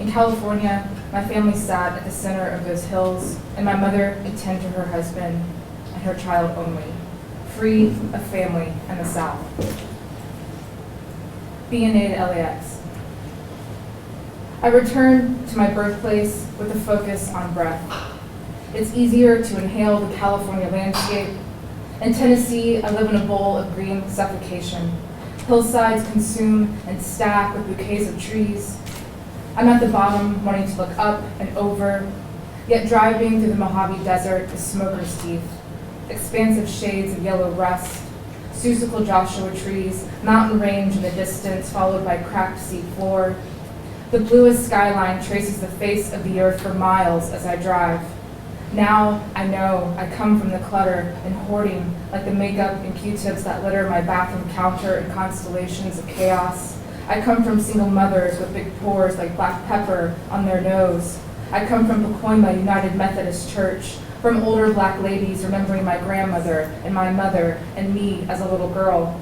In California, my family sat at the center of those hills, and my mother could tend to her husband and her child only, free of family and the South." B&A to LAX. I returned to my birthplace with a focus on breath. It's easier to inhale the California landscape. In Tennessee, I live in a bowl of green suffocation. Hillsides consume and stack with bouquets of trees. I'm at the bottom, wanting to look up and over, yet driving through the Mojave Desert is smoker's teeth, expansive shades of yellow rust, Seussical Joshua trees, mountain range in the distance, followed by cracked sea floor. The bluest skyline traces the face of the earth for miles as I drive. Now I know I come from the clutter and hoarding, like the makeup and Q-tips that litter my bathroom counter in constellations of chaos. I come from single mothers with big pores like black pepper on their nose. I come from Pacoima United Methodist Church, from older black ladies remembering my grandmother and my mother and me as a little girl,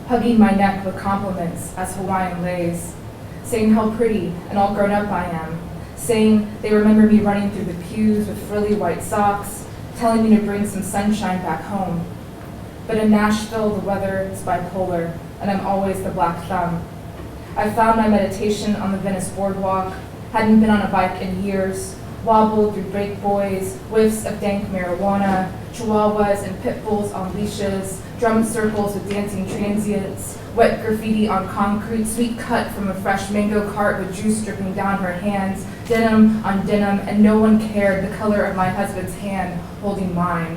hugging my neck with compliments as Hawaiian lays, saying how pretty and all grown up I am, saying they remember me running through the pews with frilly white socks, telling me to bring some sunshine back home. But in Nashville, the weather is bipolar, and I'm always the black thumb. I found my meditation on the Venice boardwalk, hadn't been on a bike in years, wobbled through break boys, whiffs of dank marijuana, chihuahuas and pit bulls on leashes, drum circles with dancing transients, wet graffiti on concrete, sweet cut from a fresh mango cart with juice dripping down her hands, denim on denim, and no one cared the color of my husband's hand holding mine.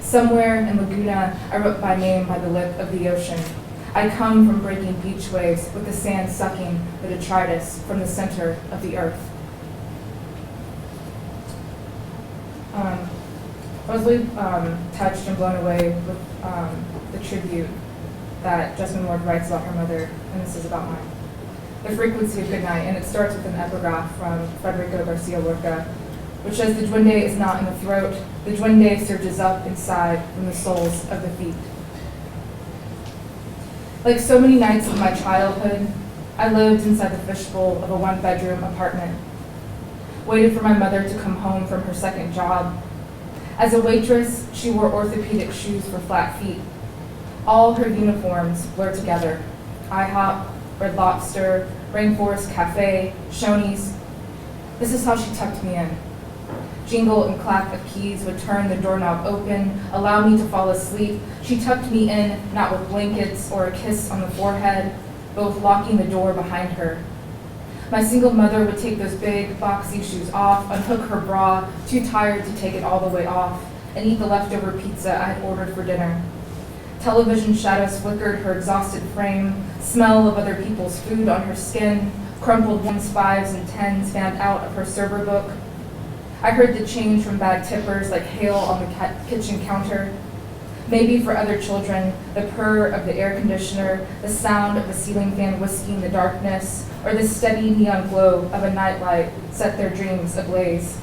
Somewhere in Laguna, I wrote my name by the lip of the ocean. I come from breaking beach waves with the sand sucking the detritus from the center of the earth. I was really touched and blown away with the tribute that Jesmyn writes about her mother, and this is about mine. The frequency of goodnight, and it starts with an epigraph from Federico Garcia Lorca, which says, "The duende is not in the throat, the duende surges up inside from the soles of the feet." Like so many nights of my childhood, I lived inside the fishbowl of a one-bedroom apartment, waited for my mother to come home from her second job. As a waitress, she wore orthopedic shoes for flat feet. All her uniforms blur together. IHOP, Red Lobster, Rainforest Cafe, Shoney's. This is how she tucked me in. Jingle and clack of keys would turn the doorknob open, allow me to fall asleep. She tucked me in, not with blankets or a kiss on the forehead, but with locking the door behind her. My single mother would take those big, boxy shoes off, unhook her bra, too tired to take it all the way off, and eat the leftover pizza I had ordered for dinner. Television shadows flickered her exhausted frame, smell of other people's food on her skin, crumpled 1s, 5s, and 10s fanned out of her server book. I heard the change from bad tippers like hail on the kitchen counter. Maybe for other children, the purr of the air conditioner, the sound of the ceiling fan whisking the darkness, or the steady neon glow of a nightlight set their dreams ablaze.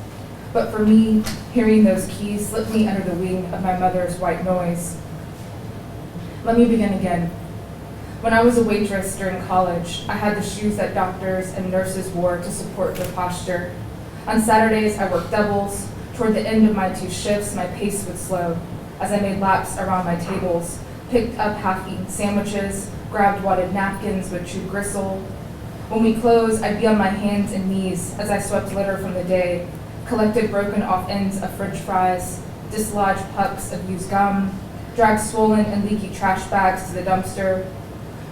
But for me, hearing those keys slipped me under the wing of my mother's white noise. Let me begin again. When I was a waitress during college, I had the shoes that doctors and nurses wore to support their posture. On Saturdays, I worked doubles. Toward the end of my 2 shifts, my pace would slow as I made laps around my tables, picked up half-eaten sandwiches, grabbed wadded napkins with chewed gristle. When we closed, I'd be on my hands and knees as I swept litter from the day, collected broken off ends of French fries, dislodged pucks of used gum, dragged swollen and leaky trash bags to the dumpster.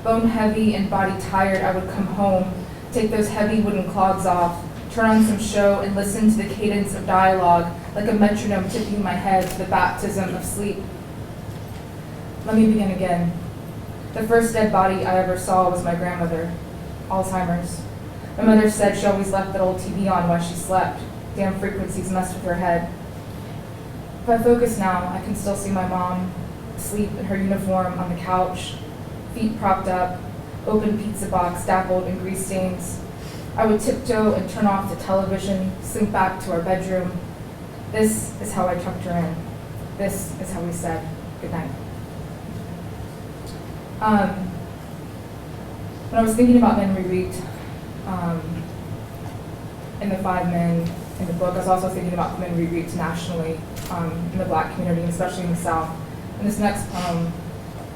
Bone heavy and body tired, I would come home, take those heavy wooden clogs off, turn on some show, and listen to the cadence of dialogue like a metronome tipping my head to the baptism of sleep. Let me begin again. The first dead body I ever saw was my grandmother, Alzheimer's. My mother said she always left that old TV on while she slept. Damn frequencies messed with her head. If I focus now, I can still see my mom asleep in her uniform on the couch, feet propped up, open pizza box dappled in grease stains. I would tiptoe and turn off the television, slink back to our bedroom. This is how I tucked her in. This is how we said goodnight. When I was thinking about men we reaped in the 5 men in the book, I was also thinking about the men we reaped nationally in the Black community, and especially in the South. And this next poem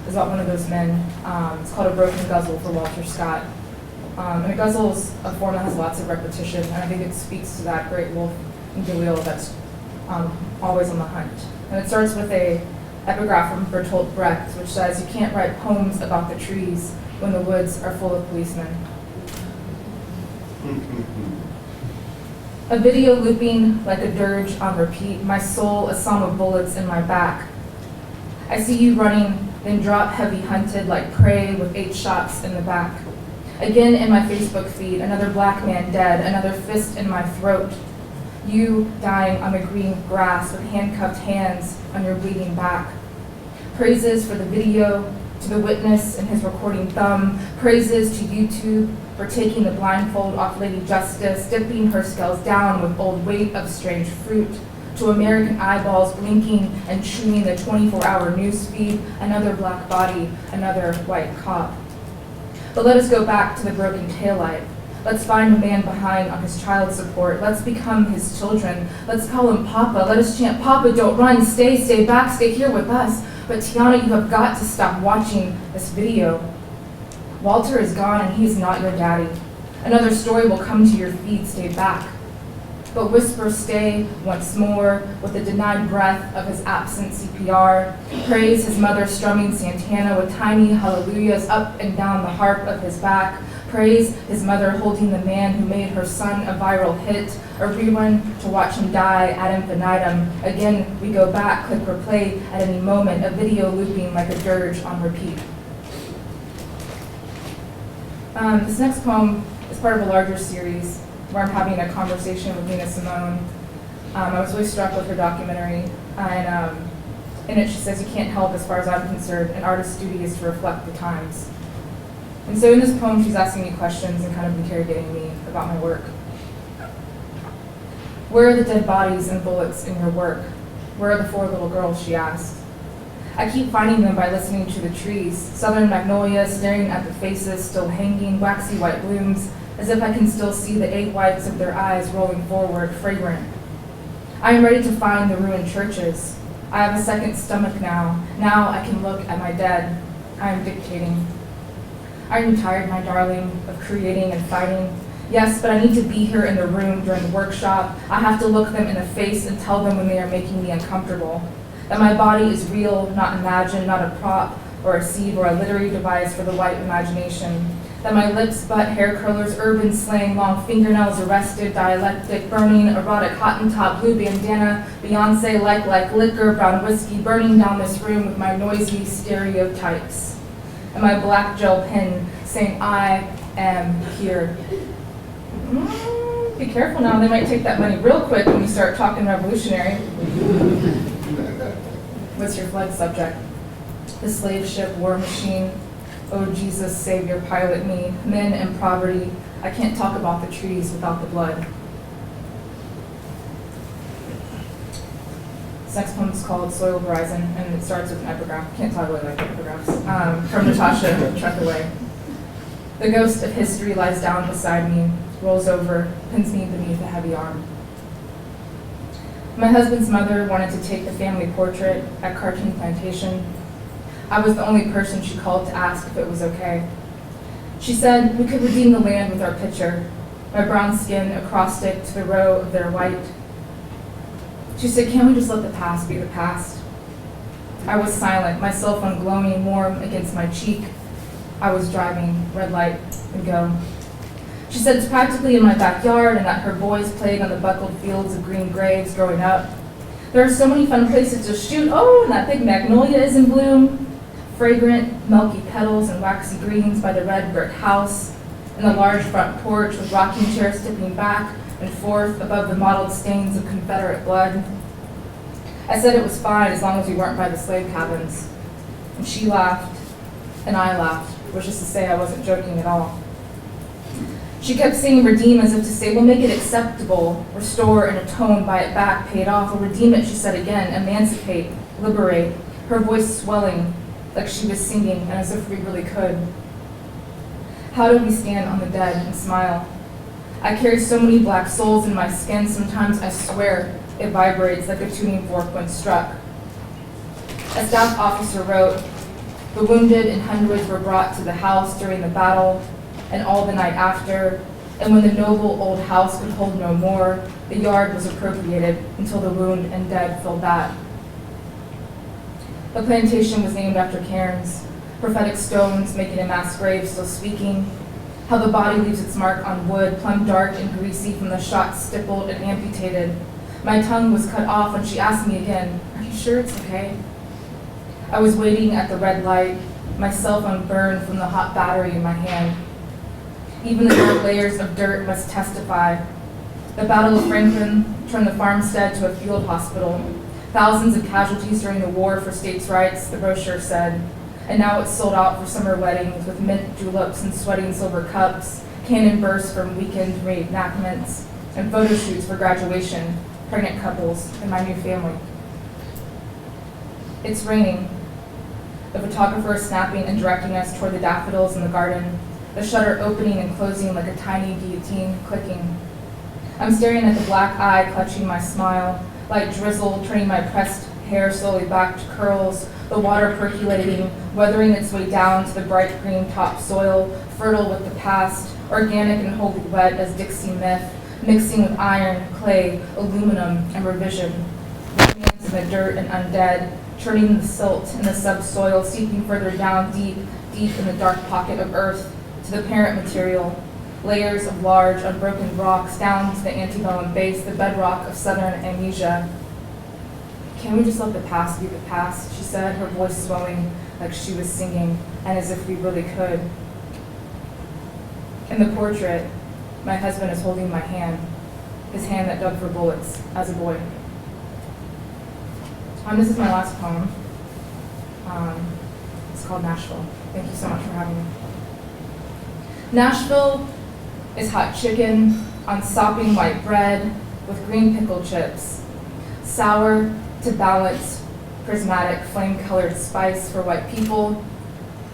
is about one of those men. It's called A Broken Guzzle for Walter Scott. And a guzzle is a form that has lots of repetition, and I think it speaks to that great wolf in Galil that's always on the hunt. And it starts with a epigraph from Bertolt Brecht, which says, "You can't write poems about the trees when the woods are full of policemen." A video looping like a dirge on repeat, my soul a song of bullets in my back. I see you running, then drop heavy hunted like prey with 8 shots in the back. Again in my Facebook feed, another Black man dead, another fist in my throat. You dying on the green grass with handcuffed hands on your bleeding back. Praises for the video, to the witness and his recording thumb. Praises to YouTube for taking the blindfold off Lady Justice, dipping her scales down with old weight of strange fruit. To American eyeballs blinking and chewing the 24-hour news feed, another Black body, another white cop. But let us go back to the broken taillight. Let's find a man behind on his child support. Let's become his children. Let's call him Papa. Let us chant, "Papa, don't run. Stay back, stay here with us." But Tiana, you have got to stop watching this video. Walter is gone and he's not your daddy. Another story will come to your feed, stay back. But whisper stay once more with the denied breath of his absent CPR. Praise his mother strumming Santana with tiny hallelujahs up and down the harp of his back. Praise his mother holding the man who made her son a viral hit. A rerun to watch him die ad infinitum. Again, we go back, click replay at any moment, a video looping like a dirge on repeat. This next poem is part of a larger series where I'm having a conversation with Nina Simone. I was really struck with her documentary, and in it she says, "You can't help, as far as I'm concerned, an artist's duty is to reflect the times." And so in this poem, she's asking me questions and kind of interrogating me about my work. Where are the dead bodies and bullets in your work? Where are the 4 little girls, she asked. I keep finding them by listening to the trees, southern magnolias staring at the faces still hanging, waxy white blooms, as if I can still see the 8 whites of their eyes rolling forward, fragrant. I am ready to find the ruined churches. I have a second stomach now. Now I can look at my dead. I am dictating. Are you tired, my darling, of creating and fighting? Yes, but I need to be here in the room during the workshop. I have to look them in the face and tell them when they are making me uncomfortable. That my body is real, not imagined, not a prop or a seed or a literary device for the white imagination. That my lips, butt, hair curlers, urban slang, long fingernails, arrested, dialectic, burning, erotic, hottentot, blue bandana, Beyonce like liquor, brown whiskey, burning down this room with my noisy stereotypes. And my black gel pen saying, "I am here." Be careful now, they might take that money real quick when you start talking revolutionary. What's your flood subject? The slave ship, war machine. Oh Jesus, Savior, pilot me. Men and poverty. I can't talk about the trees without the blood. This next poem is called Soil Horizon, and it starts with an epigraph. Can't tell I really like epigraphs. From Natasha Trethewey. The ghost of history lies down beside me, rolls over, pins me beneath a heavy arm. My husband's mother wanted to take the family portrait at Cartoon Plantation. I was the only person she called to ask if it was okay. She said we could redeem the land with our picture, my brown skin acrostic to the row of their white. She said, can't we just let the past be the past? I was silent, my cell phone glowing warm against my cheek. I was driving, red light, and go. She said it's practically in my backyard and that her boys played on the buckled fields of green graves growing up. There are so many fun places to shoot. Oh, and that big magnolia is in bloom. Fragrant, milky petals and waxy greens by the red brick house. in the large front porch with rocking chairs tipping back and forth above the mottled stains of Confederate blood. I said it was fine as long as we weren't by the slave cabins. And she laughed, and I laughed, which is to say I wasn't joking at all. She kept saying redeem as if to say, we'll make it acceptable, restore and atone, buy it back, pay it off, or redeem it, she said again, emancipate, liberate, her voice swelling like she was singing and as if we really could. How do we stand on the dead and smile? I carry so many black souls in my skin, sometimes I swear it vibrates like a tuning fork when struck. A staff officer wrote, the wounded in hundreds were brought to the house during the battle and all the night after, and when the noble old house could hold no more, the yard was appropriated until the wound and dead filled that. The plantation was named after cairns, prophetic stones making a mass grave still speaking, how the body leaves its mark on wood, plumb dark and greasy from the shot stippled and amputated. My tongue was cut off when she asked me again, are you sure it's okay? I was waiting at the red light, my cell phone burned from the hot battery in my hand. Even the dark layers of dirt must testify. The Battle of Franklin turned the farmstead to a field hospital. Thousands of casualties during the war for states' rights, the brochure said. And now it's sold out for summer weddings with mint juleps and sweating silver cups, cannon bursts from weekend reenactments, and photo shoots for graduation, pregnant couples, and my new family. It's raining. The photographer is snapping and directing us toward the daffodils in the garden, the shutter opening and closing like a tiny guillotine clicking. I'm staring at the black eye clutching my smile, like drizzle turning my pressed hair slowly back to curls, the water percolating, weathering its way down to the bright green topsoil, fertile with the past, organic and wholly wet as Dixie myth, mixing with iron, clay, aluminum, and revision. Hands in the dirt and undead, turning the silt in the subsoil, seeping further down deep in the dark pocket of earth to the parent material, layers of large, unbroken rocks down to the antebellum base, the bedrock of southern amnesia. Can't we just let the past be the past, she said, her voice swelling like she was singing, and as if we really could. In the portrait, my husband is holding my hand, his hand that dug for bullets as a boy. This is my last poem. It's called Nashville. Thank you so much for having me. Nashville is hot chicken on sopping white bread with green pickle chips, sour to balance prismatic flame-colored spice for white people,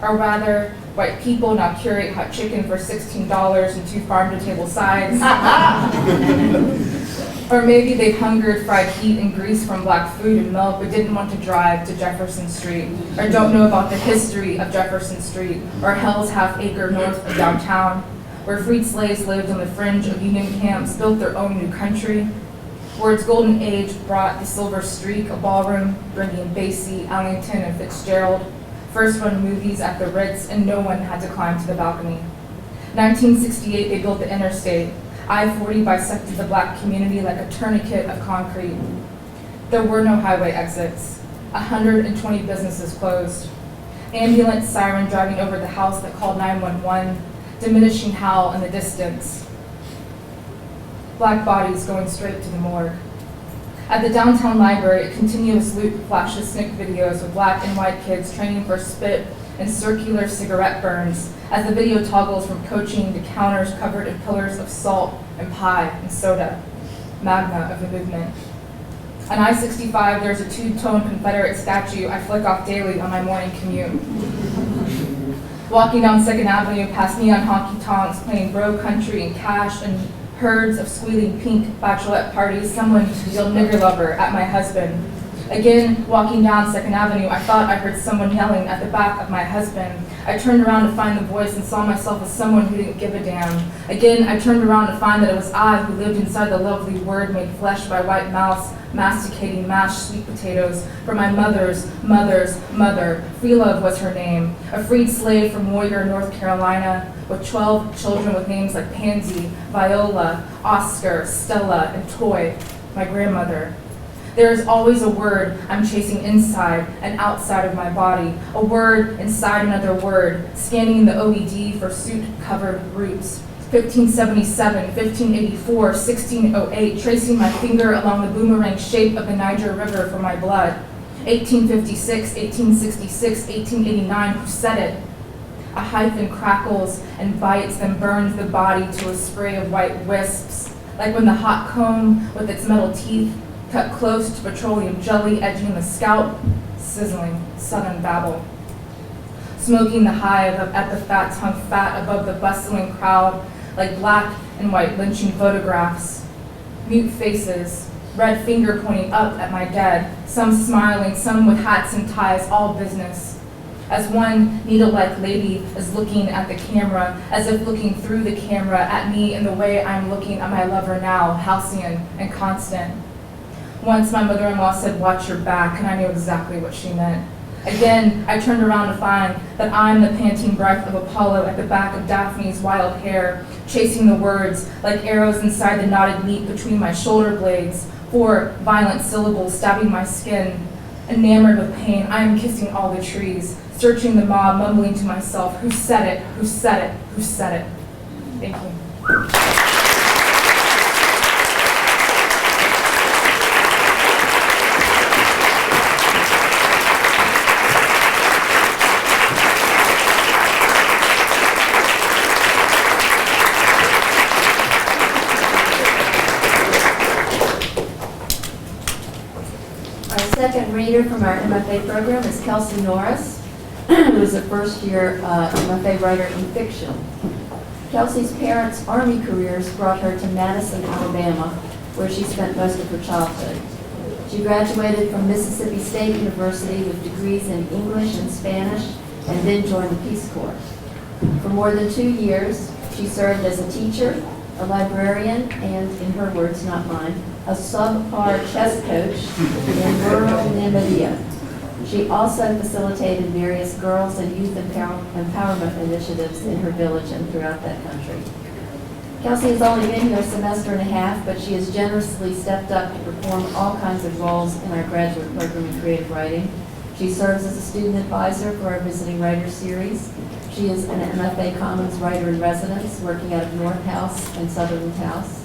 or rather, white people now curate hot chicken for $16 and 2 farm-to-table sides. Or maybe they've hungered fried heat and grease from black food and milk, but didn't want to drive to Jefferson Street, or don't know about the history of Jefferson Street, or Hell's half-acre north of downtown, where freed slaves lived on the fringe of Union camps, built their own new country, where its golden age brought the Silver Streak, a ballroom, bringing Basie, Ellington, and Fitzgerald, first-run movies at the Ritz, and no one had to climb to the balcony. 1968, they built the interstate. I-40 bisected the black community like a tourniquet of concrete. There were no highway exits. 120 businesses closed. Ambulance siren driving over the house that called 911, diminishing howl in the distance. Black bodies going straight to the morgue. At the downtown library, a continuous loop flashes snick videos with black and white kids training for spit and circular cigarette burns as the video toggles from coaching to counters covered in pillars of salt and pie and soda, magna of the movement. On I-65, there's a two-tone Confederate statue I flick off daily on my morning commute. Walking down 2nd Avenue past neon honky-tonks playing bro country and cash and herds of squealing pink bachelorette parties, someone yelled nigger lover at my husband. Again, walking down 2nd Avenue, I thought I heard someone yelling at the back of my husband. I turned around to find the voice and saw myself as someone who didn't give a damn. Again, I turned around to find that it was I who lived inside the lovely word made flesh by white mouths, masticating mashed sweet potatoes for my mother's mother's mother. Freelove was her name, a freed slave from Warrior, North Carolina, with 12 children with names like Pansy, Viola, Oscar, Stella, and Toy, my grandmother. There is always a word I'm chasing inside and outside of my body, a word inside another word, scanning the OED for soot-covered roots. 1577, 1584, 1608, tracing my finger along the boomerang shape of the Niger River for my blood. 1856, 1866, 1889, who said it? A hyphen crackles and bites, then burns the body to a spray of white wisps, like when the hot comb with its metal teeth cut close to petroleum jelly edging the scalp, sizzling southern babble. Smoking the hive of epithets hung fat above the bustling crowd, like black and white lynching photographs. Mute faces, red finger pointing up at my dead, some smiling, some with hats and ties, all business. As one needle-like lady is looking at the camera, as if looking through the camera at me in the way I'm looking at my lover now, halcyon and constant. Once my mother-in-law said, "Watch your back," and I knew exactly what she meant. Again, I turned around to find that I'm the panting breath of Apollo at the back of Daphne's wild hair, chasing the words like arrows inside the knotted meat between my shoulder blades, 4 violent syllables stabbing my skin. Enamored with pain, I am kissing all the trees, searching the mob, mumbling to myself, who said it, who said it, who said it? Thank you. Second reader from our MFA program is Kelsey Norris, who is a first-year MFA writer in fiction. Kelsey's parents' Army careers brought her to Madison, Alabama, where she spent most of her childhood. She graduated from Mississippi State University with degrees in English and Spanish, and then joined the Peace Corps. For more than 2 years, she served as a teacher, a librarian, and, in her words, not mine, a subpar chess coach in rural Namibia. She also facilitated various girls and youth empowerment initiatives in her village and throughout that country. Kelsey has only been here a semester and a half, but she has generously stepped up to perform all kinds of roles in our graduate program in creative writing. She serves as a student advisor for our Visiting Writers series. She is an MFA Commons writer in residence, working out of North House and Sutherland House.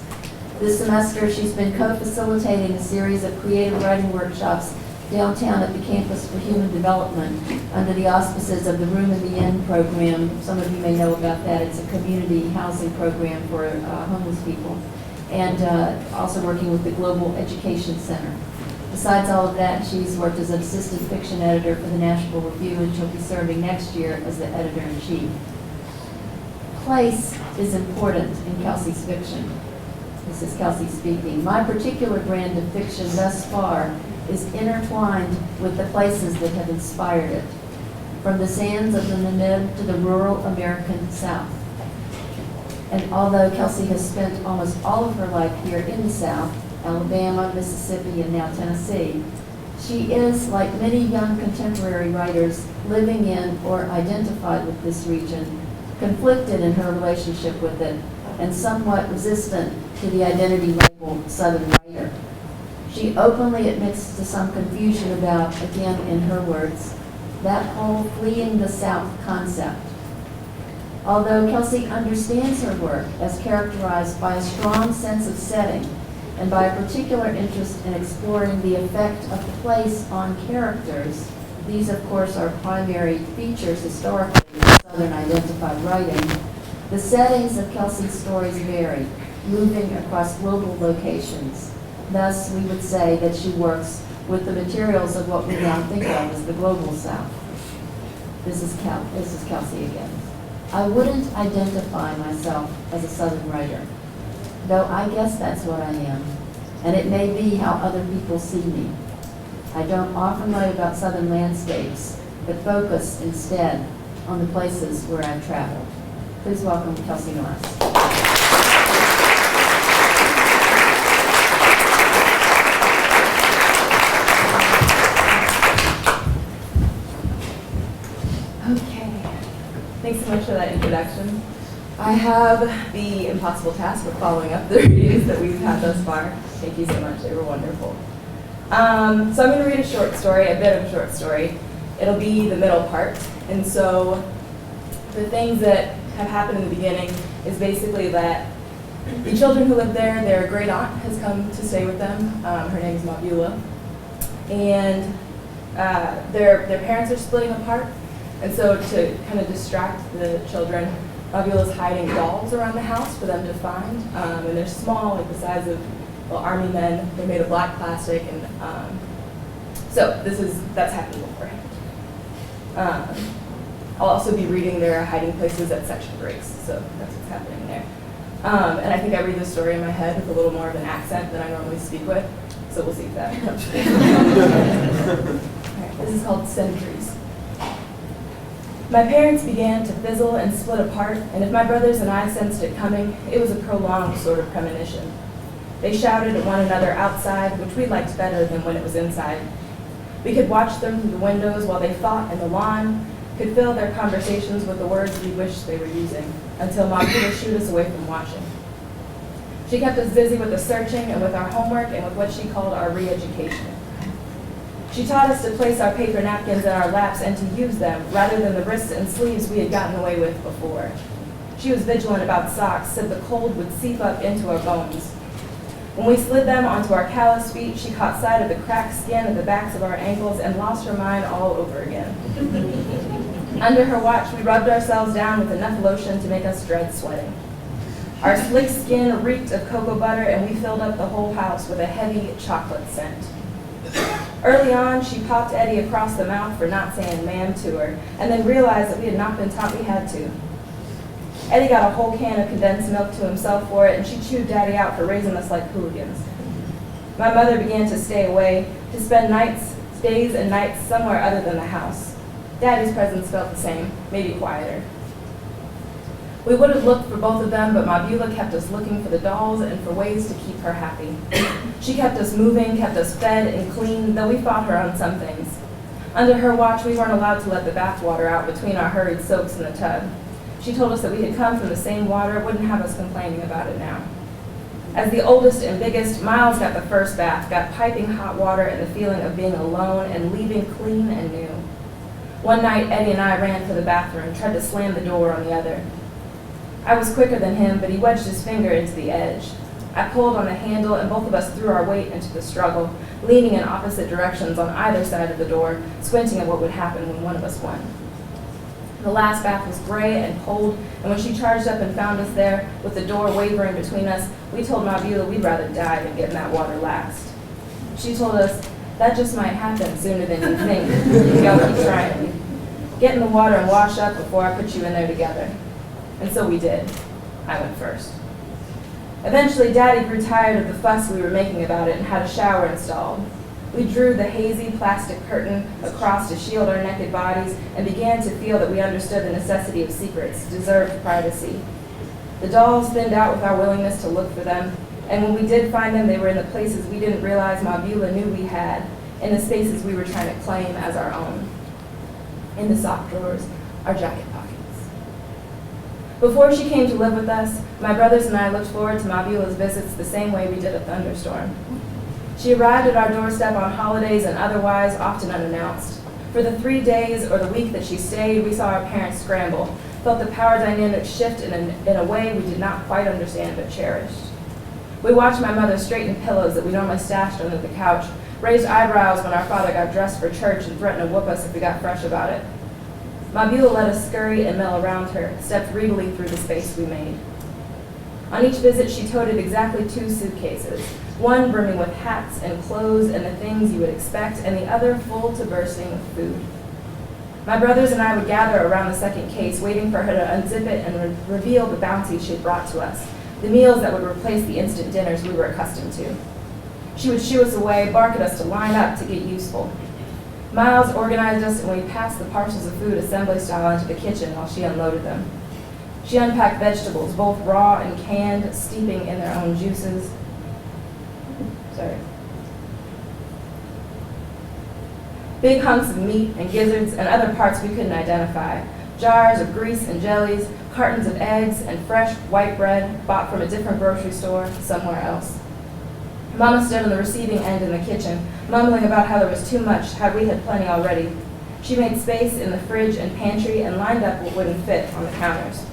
This semester, she's been co-facilitating a series of creative writing workshops downtown at the Campus for Human Development under the auspices of the Room in the Inn program. Some of you may know about that. It's a community housing program for homeless people. And also working with the Global Education Center. Besides all of that, she's worked as an assistant fiction editor for the Nashville Review, and she'll be serving next year as the editor-in-chief. Place is important in Kelsey's fiction. This is Kelsey speaking. My particular brand of fiction thus far is intertwined with the places that have inspired it, from the sands of the Namib to the rural American South. And although Kelsey has spent almost all of her life here in the South, Alabama, Mississippi, and now Tennessee, she is, like many young contemporary writers living in or identified with this region, conflicted in her relationship with it and somewhat resistant to the identity label Southern writer. She openly admits to some confusion about, again in her words, that whole fleeing the South concept. Although Kelsey understands her work as characterized by a strong sense of setting and by a particular interest in exploring the effect of the place on characters, these of course are primary features historically in Southern identified writing, the settings of Kelsey's stories vary, moving across global locations. Thus, we would say that she works with the materials of what we now think of as the global South. This is Kelsey again. I wouldn't identify myself as a Southern writer, though I guess that's what I am, and it may be how other people see me. I don't often write about Southern landscapes, but focus instead on the places where I've traveled. Please welcome Kelsey Norris. Okay, thanks so much for that introduction. I have the impossible task of following up the readings that we've had thus far. Thank you so much, they were wonderful. So I'm going to read a short story, a bit of a short story. It'll be the middle part. And so the things that have happened in the beginning is basically that the children who live there, their great aunt has come to stay with them. Her name is Mabula. And their parents are splitting apart. And so to kind of distract the children, Mabula's hiding dolls around the house for them to find. And they're small, like the size of army men. They're made of black plastic. And so that's happening beforehand. I'll also be reading their hiding places at section breaks. So that's what's happening there. And I think I read this story in my head with a little more of an accent than I normally speak with. So we'll see if that helps. Alright, this is called Centuries. My parents began to fizzle and split apart, and if my brothers and I sensed it coming, it was a prolonged sort of premonition. They shouted at one another outside, which we liked better than when it was inside. We could watch them through the windows while they fought in the lawn, could fill their conversations with the words we wished they were using, until Mom would shoot us away from watching. She kept us busy with the searching and with our homework and with what she called our re-education. She taught us to place our paper napkins in our laps and to use them rather than the wrists and sleeves we had gotten away with before. She was vigilant about socks, said the cold would seep up into our bones. When we slid them onto our calloused feet, she caught sight of the cracked skin at the backs of our ankles and lost her mind all over again. Under her watch, we rubbed ourselves down with enough lotion to make us dread sweating. Our slick skin reeked of cocoa butter, and we filled up the whole house with a heavy chocolate scent. Early on, she popped Eddie across the mouth for not saying ma'am to her, and then realized that we had not been taught we had to. Eddie got a whole can of condensed milk to himself for it, and she chewed Daddy out for raising us like hooligans. My mother began to stay away, to spend days and nights somewhere other than the house. Daddy's presence felt the same, maybe quieter. We would have looked for both of them, but Mabula kept us looking for the dolls and for ways to keep her happy. She kept us moving, kept us fed and clean, though we fought her on some things. Under her watch, we weren't allowed to let the bath water out between our hurried soaks in the tub. She told us that we had come from the same water, wouldn't have us complaining about it now. As the oldest and biggest, Miles got the first bath, got piping hot water and the feeling of being alone and leaving clean and new. One night, Eddie and I ran for the bathroom, tried to slam the door on the other. I was quicker than him, but he wedged his finger into the edge. I pulled on the handle, and both of us threw our weight into the struggle, leaning in opposite directions on either side of the door, squinting at what would happen when one of us won. The last bath was gray and cold, and when she charged up and found us there, with the door wavering between us, we told Mabula we'd rather die than get in that water last. She told us, that just might happen sooner than you think. You gotta keep trying. Get in the water and wash up before I put you in there together. And so we did. I went first. Eventually, Daddy grew tired of the fuss we were making about it and had a shower installed. We drew the hazy plastic curtain across to shield our naked bodies and began to feel that we understood the necessity of secrets, deserved privacy. The dolls thinned out with our willingness to look for them, and when we did find them, they were in the places we didn't realize Mabula knew we had, in the spaces we were trying to claim as our own. In the sock drawers, our jacket pockets. Before she came to live with us, my brothers and I looked forward to Mabula's visits the same way we did a thunderstorm. She arrived at our doorstep on holidays and otherwise, often unannounced. For the 3 days or the week that she stayed, we saw our parents scramble, felt the power dynamic shift in a way we did not quite understand but cherished. We watched my mother straighten pillows that we normally stashed under the couch, raised eyebrows when our father got dressed for church and threatened to whoop us if we got fresh about it. Mabula let us scurry and mill around her, stepped regally through the space we made. On each visit, she toted exactly 2 suitcases, one brimming with hats and clothes and the things you would expect, and the other full to bursting with food. My brothers and I would gather around the second case, waiting for her to unzip it and reveal the bounty she had brought to us, the meals that would replace the instant dinners we were accustomed to. She would shoo us away, bark at us to line up to get useful. Miles organized us, and we passed the parcels of food assembly style into the kitchen while she unloaded them. She unpacked vegetables, both raw and canned, steeping in their own juices. Big hunks of meat and gizzards and other parts we couldn't identify. Jars of grease and jellies, cartons of eggs, and fresh white bread bought from a different grocery store somewhere else. Mama stood on the receiving end in the kitchen, mumbling about how there was too much, how we had plenty already. She made space in the fridge and pantry and lined up what wouldn't fit on the counters.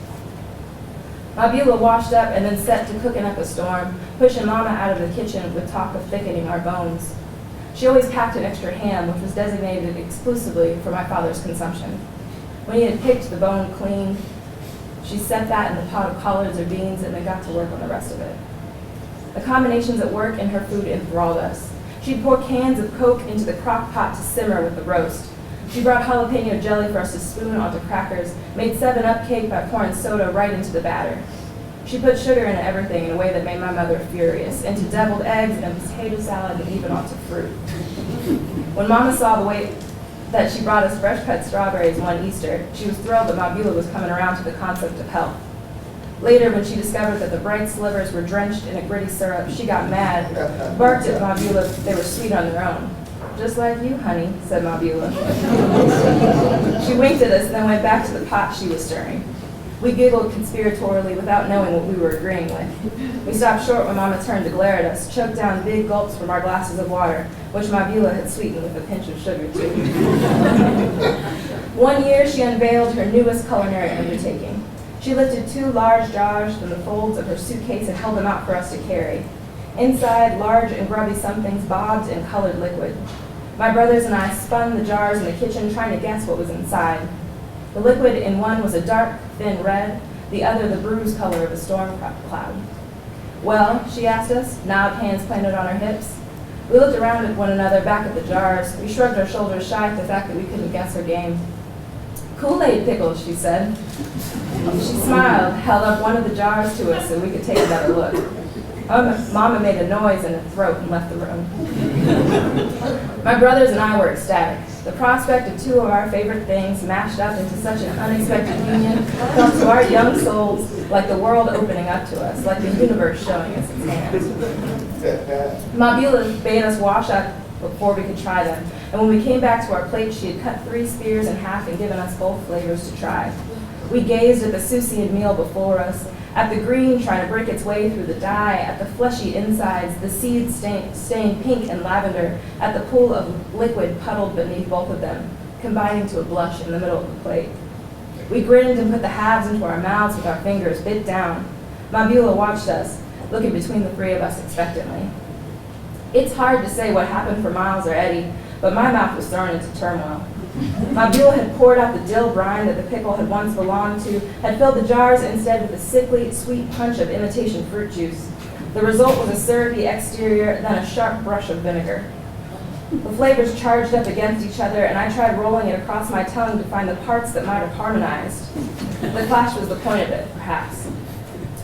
Mabula washed up and then set to cooking up a storm, pushing Mama out of the kitchen with talk of thickening our bones. She always packed an extra ham, which was designated exclusively for my father's consumption. When he had picked the bone clean, she set that in the pot of collards or beans and then got to work on the rest of it. The combinations at work and her food enthralled us. She'd pour cans of Coke into the crock pot to simmer with the roast. She brought jalapeno jelly for us to spoon onto crackers, made 7-Up cake by pouring soda right into the batter. She put sugar into everything in a way that made my mother furious, into deviled eggs and potato salad and even onto fruit. When Mama saw the way that she brought us fresh-cut strawberries one Easter, she was thrilled that Mabula was coming around to the concept of health. Later, when she discovered that the bright slivers were drenched in a gritty syrup, she got mad, barked at Mabula that they were sweet on their own. "Just like you, honey," said Mabula. She winked at us and then went back to the pot she was stirring. We giggled conspiratorially without knowing what we were agreeing with. We stopped short when Mama turned to glare at us, choked down big gulps from our glasses of water, which Mabula had sweetened with a pinch of sugar, too. One year, she unveiled her newest culinary undertaking. She lifted 2 large jars from the folds of her suitcase and held them out for us to carry. Inside, large and grubby somethings bobbed in colored liquid. My brothers and I spun the jars in the kitchen, trying to guess what was inside. The liquid in one was a dark, thin red, the other the bruised color of a storm cloud. "Well," she asked us, knobbed hands planted on our hips. We looked around at one another, back at the jars. We shrugged our shoulders, shy at the fact that we couldn't guess her game. "Kool-Aid pickles," she said. She smiled, held up one of the jars to us so we could take a better look. Mama made a noise in her throat and left the room. My brothers and I were ecstatic. The prospect of 2 of our favorite things mashed up into such an unexpected union felt to our young souls like the world opening up to us, like the universe showing us its hand. Mabula bade us wash up before we could try them, and when we came back to our plates, she had cut 3 spears in half and given us both flavors to try. We gazed at the Susian meal before us, at the green trying to break its way through the dye, at the fleshy insides, the seeds stained pink and lavender, at the pool of liquid puddled beneath both of them, combining to a blush in the middle of the plate. We grinned and put the halves into our mouths with our fingers, bit down. Mabula watched us, looking between the 3 of us expectantly. It's hard to say what happened for Miles or Eddie, but my mouth was thrown into turmoil. Mabula had poured out the dill brine that the pickle had once belonged to, had filled the jars instead with a sickly, sweet punch of imitation fruit juice. The result was a syrupy exterior, then a sharp brush of vinegar. The flavors charged up against each other, and I tried rolling it across my tongue to find the parts that might have harmonized. The clash was the point of it, perhaps.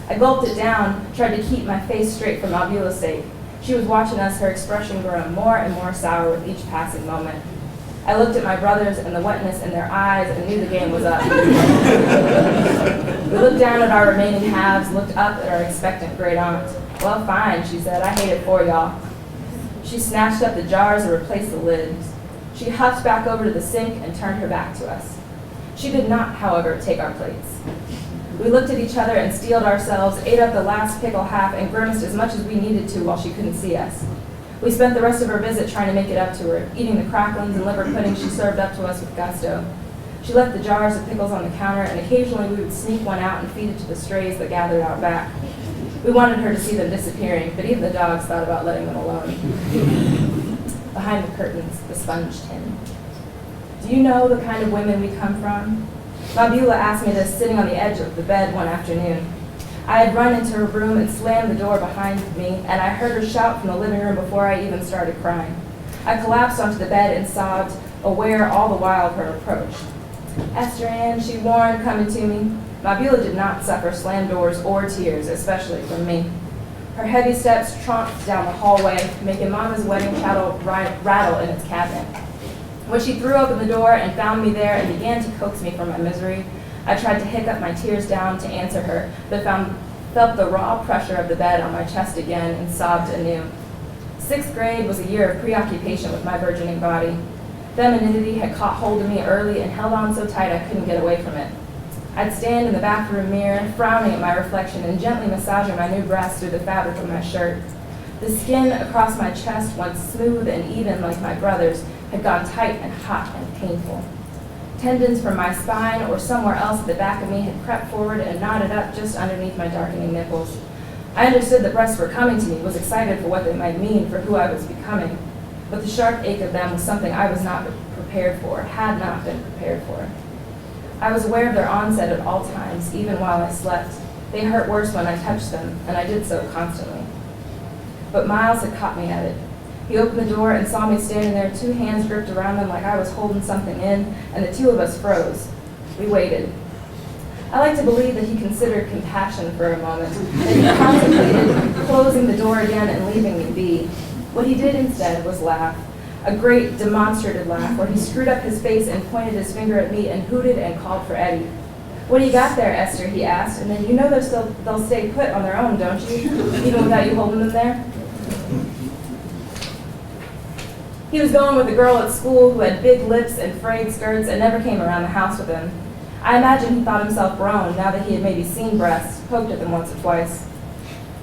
I gulped it down, tried to keep my face straight for Mabula's sake. She was watching us, her expression growing more and more sour with each passing moment. I looked at my brothers and the wetness in their eyes and knew the game was up. We looked down at our remaining halves, looked up at our expectant great aunt. "Well, fine," she said. "I hate it for y'all." She snatched up the jars and replaced the lids. She huffed back over to the sink and turned her back to us. She did not, however, take our plates. We looked at each other and steeled ourselves, ate up the last pickle half, and grimaced as much as we needed to while she couldn't see us. We spent the rest of our visit trying to make it up to her, eating the cracklings and liver pudding she served up to us with gusto. She left the jars of pickles on the counter, and occasionally we would sneak one out and feed it to the strays that gathered out back. We wanted her to see them disappearing, but even the dogs thought about letting them alone. Behind the curtains, the sponge tin. "Do you know the kind of women we come from?" Mabula asked me this sitting on the edge of the bed one afternoon. I had run into her room and slammed the door behind me, and I heard her shout from the living room before I even started crying. I collapsed onto the bed and sobbed, aware all the while of her approach. "Esther Ann," she warned, coming to me. Mabula did not suffer slammed doors or tears, especially from me. Her heavy steps tromped down the hallway, making Mama's wedding chattel rattle in its cabinet. When she threw open the door and found me there and began to coax me from my misery, I tried to hiccup my tears down to answer her, but felt the raw pressure of the bed on my chest again and sobbed anew. 6th grade was a year of preoccupation with my burgeoning body. Femininity had caught hold of me early and held on so tight I couldn't get away from it. I'd stand in the bathroom mirror, frowning at my reflection and gently massaging my new breasts through the fabric of my shirt. The skin across my chest, once smooth and even like my brother's, had gone tight and hot and painful. Tendons from my spine or somewhere else at the back of me had crept forward and knotted up just underneath my darkening nipples. I understood that breasts were coming to me, was excited for what they might mean for who I was becoming, but the sharp ache of them was something I was not prepared for, had not been prepared for. I was aware of their onset at all times, even while I slept. They hurt worse when I touched them, and I did so constantly. But Miles had caught me at it. He opened the door and saw me standing there, 2 hands gripped around him like I was holding something in, and the 2 of us froze. We waited. I like to believe that he considered compassion for a moment, that he contemplated closing the door again and leaving me be. What he did instead was laugh, a great demonstrative laugh, where he screwed up his face and pointed his finger at me and hooted and called for Eddie. "What do you got there, Esther?" he asked, and then, "You know they'll stay put on their own, don't you? Even without you holding them there?" He was going with a girl at school who had big lips and frayed skirts and never came around the house with him. I imagine he thought himself grown now that he had maybe seen breasts, poked at them once or twice.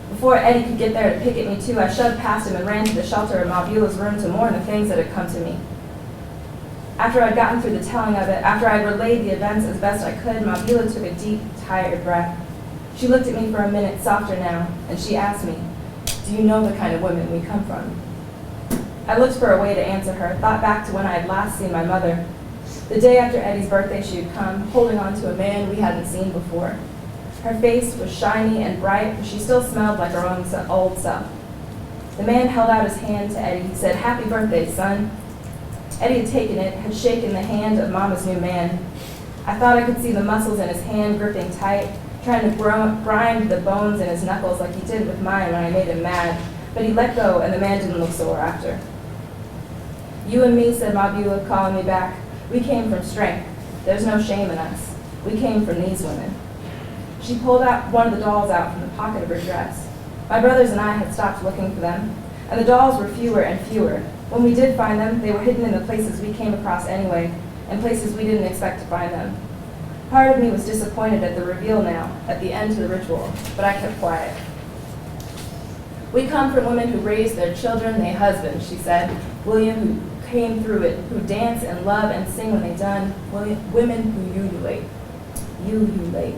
Before Eddie could get there to pick at me too, I shoved past him and ran to the shelter in Mabula's room to mourn the things that had come to me. After I'd gotten through the telling of it, after I'd relayed the events as best I could, Mabula took a deep, tired breath. She looked at me for a minute, softer now, and she asked me, "Do you know the kind of women we come from?" I looked for a way to answer her, thought back to when I had last seen my mother. The day after Eddie's birthday, she had come, holding on to a man we hadn't seen before. Her face was shiny and bright, but she still smelled like her own old self. The man held out his hand to Eddie. He said, "Happy birthday, son." Eddie had taken it, had shaken the hand of Mama's new man. I thought I could see the muscles in his hand gripping tight, trying to grind the bones in his knuckles like he did with mine when I made him mad, but he let go and the man didn't look sore after. "You and me," said Mabula, calling me back. "We came from strength. There's no shame in us. We came from these women." She pulled out one of the dolls out from the pocket of her dress. My brothers and I had stopped looking for them, and the dolls were fewer and fewer. When we did find them, they were hidden in the places we came across anyway, and places we didn't expect to find them. Part of me was disappointed at the reveal now, at the end to the ritual, but I kept quiet. "We come from women who raised their children, they husbands," she said. "William, who came through it, who dance and love and sing when they done. Women who ululate." Ululate.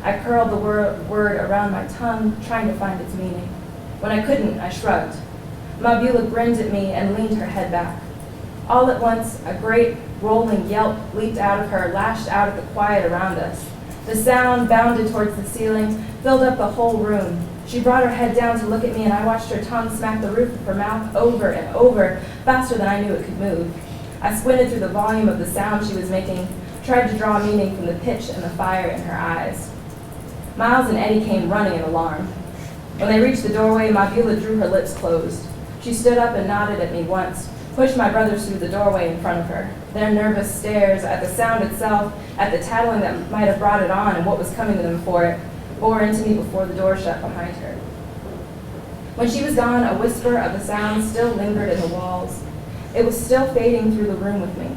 I curled the word around my tongue, trying to find its meaning. When I couldn't, I shrugged. Mabula grinned at me and leaned her head back. All at once, a great rolling yelp leaped out of her, lashed out at the quiet around us. The sound bounded towards the ceiling, filled up the whole room. She brought her head down to look at me, and I watched her tongue smack the roof of her mouth over and over, faster than I knew it could move. I squinted through the volume of the sound she was making, tried to draw meaning from the pitch and the fire in her eyes. Miles and Eddie came running in alarm. When they reached the doorway, Mabula drew her lips closed. She stood up and nodded at me once, pushed my brothers through the doorway in front of her. Their nervous stares at the sound itself, at the tattling that might have brought it on and what was coming to them for it, bore into me before the door shut behind her. When she was gone, a whisper of the sound still lingered in the walls. It was still fading through the room with me.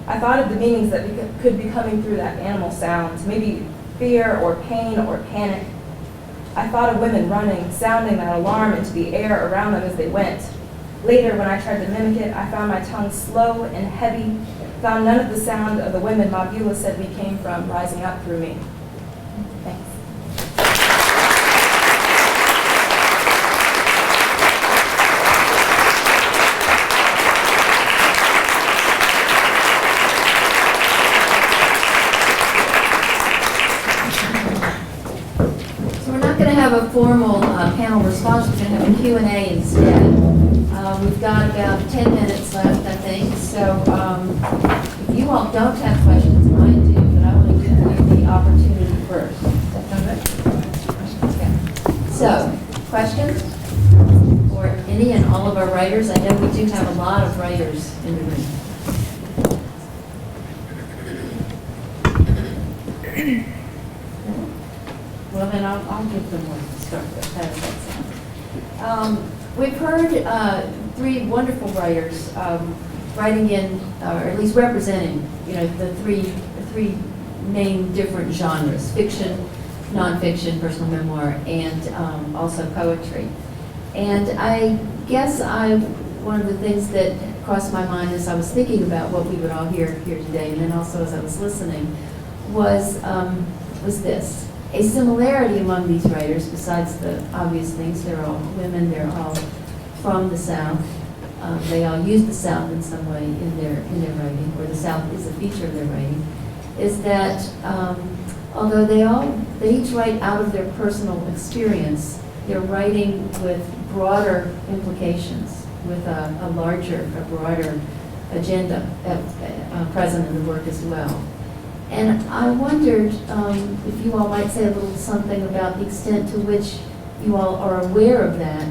I thought of the meanings that could be coming through that animal sound, maybe fear or pain or panic. I thought of women running, sounding that alarm into the air around them as they went. Later, when I tried to mimic it, I found my tongue slow and heavy, found none of the sound of the women Mabula said we came from rising up through me. Thanks. So we're not going to have a formal panel response. We're going to have a Q&A instead. We've got about 10 minutes left, I think. So if you all don't have questions, I do, but I want to give you the opportunity first. Does that sound good? Okay. So, questions for any and all of our writers? I know we do have a lot of writers in the room. Well, then I'll give them one to start with. How does that sound? We've heard three wonderful writers writing in, or at least representing, the three main different genres: fiction, nonfiction, personal memoir, and also poetry. And I guess one of the things that crossed my mind as I was thinking about what we would all hear here today, and then also as I was listening, was this. A similarity among these writers, besides the obvious things, they're all women, they're all from the South. They all use the South in some way in their writing, or the South is a feature of their writing, is that although they each write out of their personal experience, they're writing with broader implications, with a broader agenda present in the work as well. And I wondered if you all might say a little something about the extent to which you all are aware of that,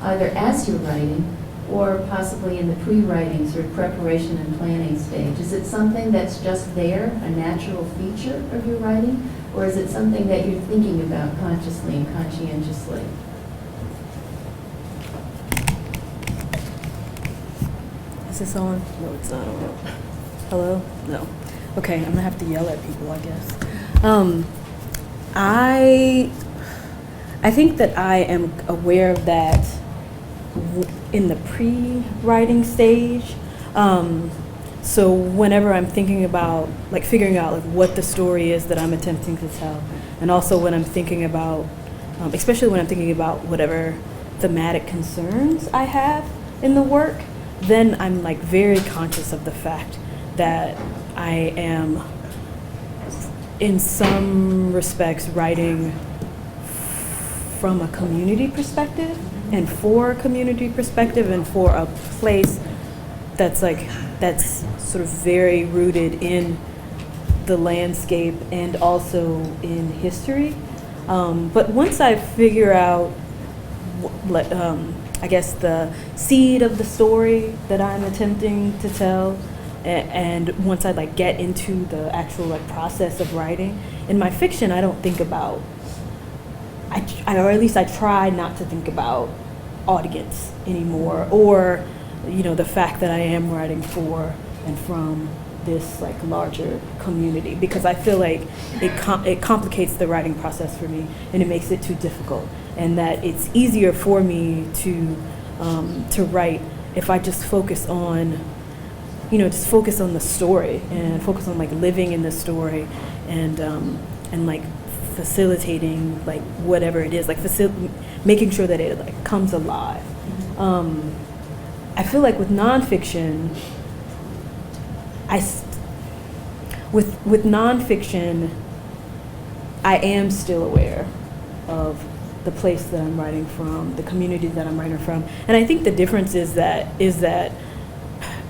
either as you're writing or possibly in the pre-writing sort of preparation and planning stage. Is it something that's just there, a natural feature of your writing, or is it something that you're thinking about consciously and conscientiously? Is this on? No, it's not on. Hello? No. Okay, I'm gonna have to yell at people, I guess. I think that I am aware of that in the pre-writing stage. So whenever I'm thinking about, like, figuring out like what the story is that I'm attempting to tell, and also when I'm thinking about, especially when I'm thinking about whatever thematic concerns I have in the work, then I'm like very conscious of the fact that I am, in some respects, writing from a community perspective and for a community perspective and for a place that's sort of very rooted in the landscape and also in history. But once I figure out, I guess, the seed of the story that I'm attempting to tell, and once I like get into the actual like process of writing, in my fiction I don't think about, or at least I try not to think about audience anymore, or the fact that I am writing for and from this like larger community, because I feel like it complicates the writing process for me and it makes it too difficult, and that it's easier for me to write if I just focus on the story and focus on like living in the story and like facilitating like whatever it is, like making sure that it like comes alive. I feel like with nonfiction, with nonfiction, I am still aware of the place that I'm writing from, the community that I'm writing from, and I think the difference is that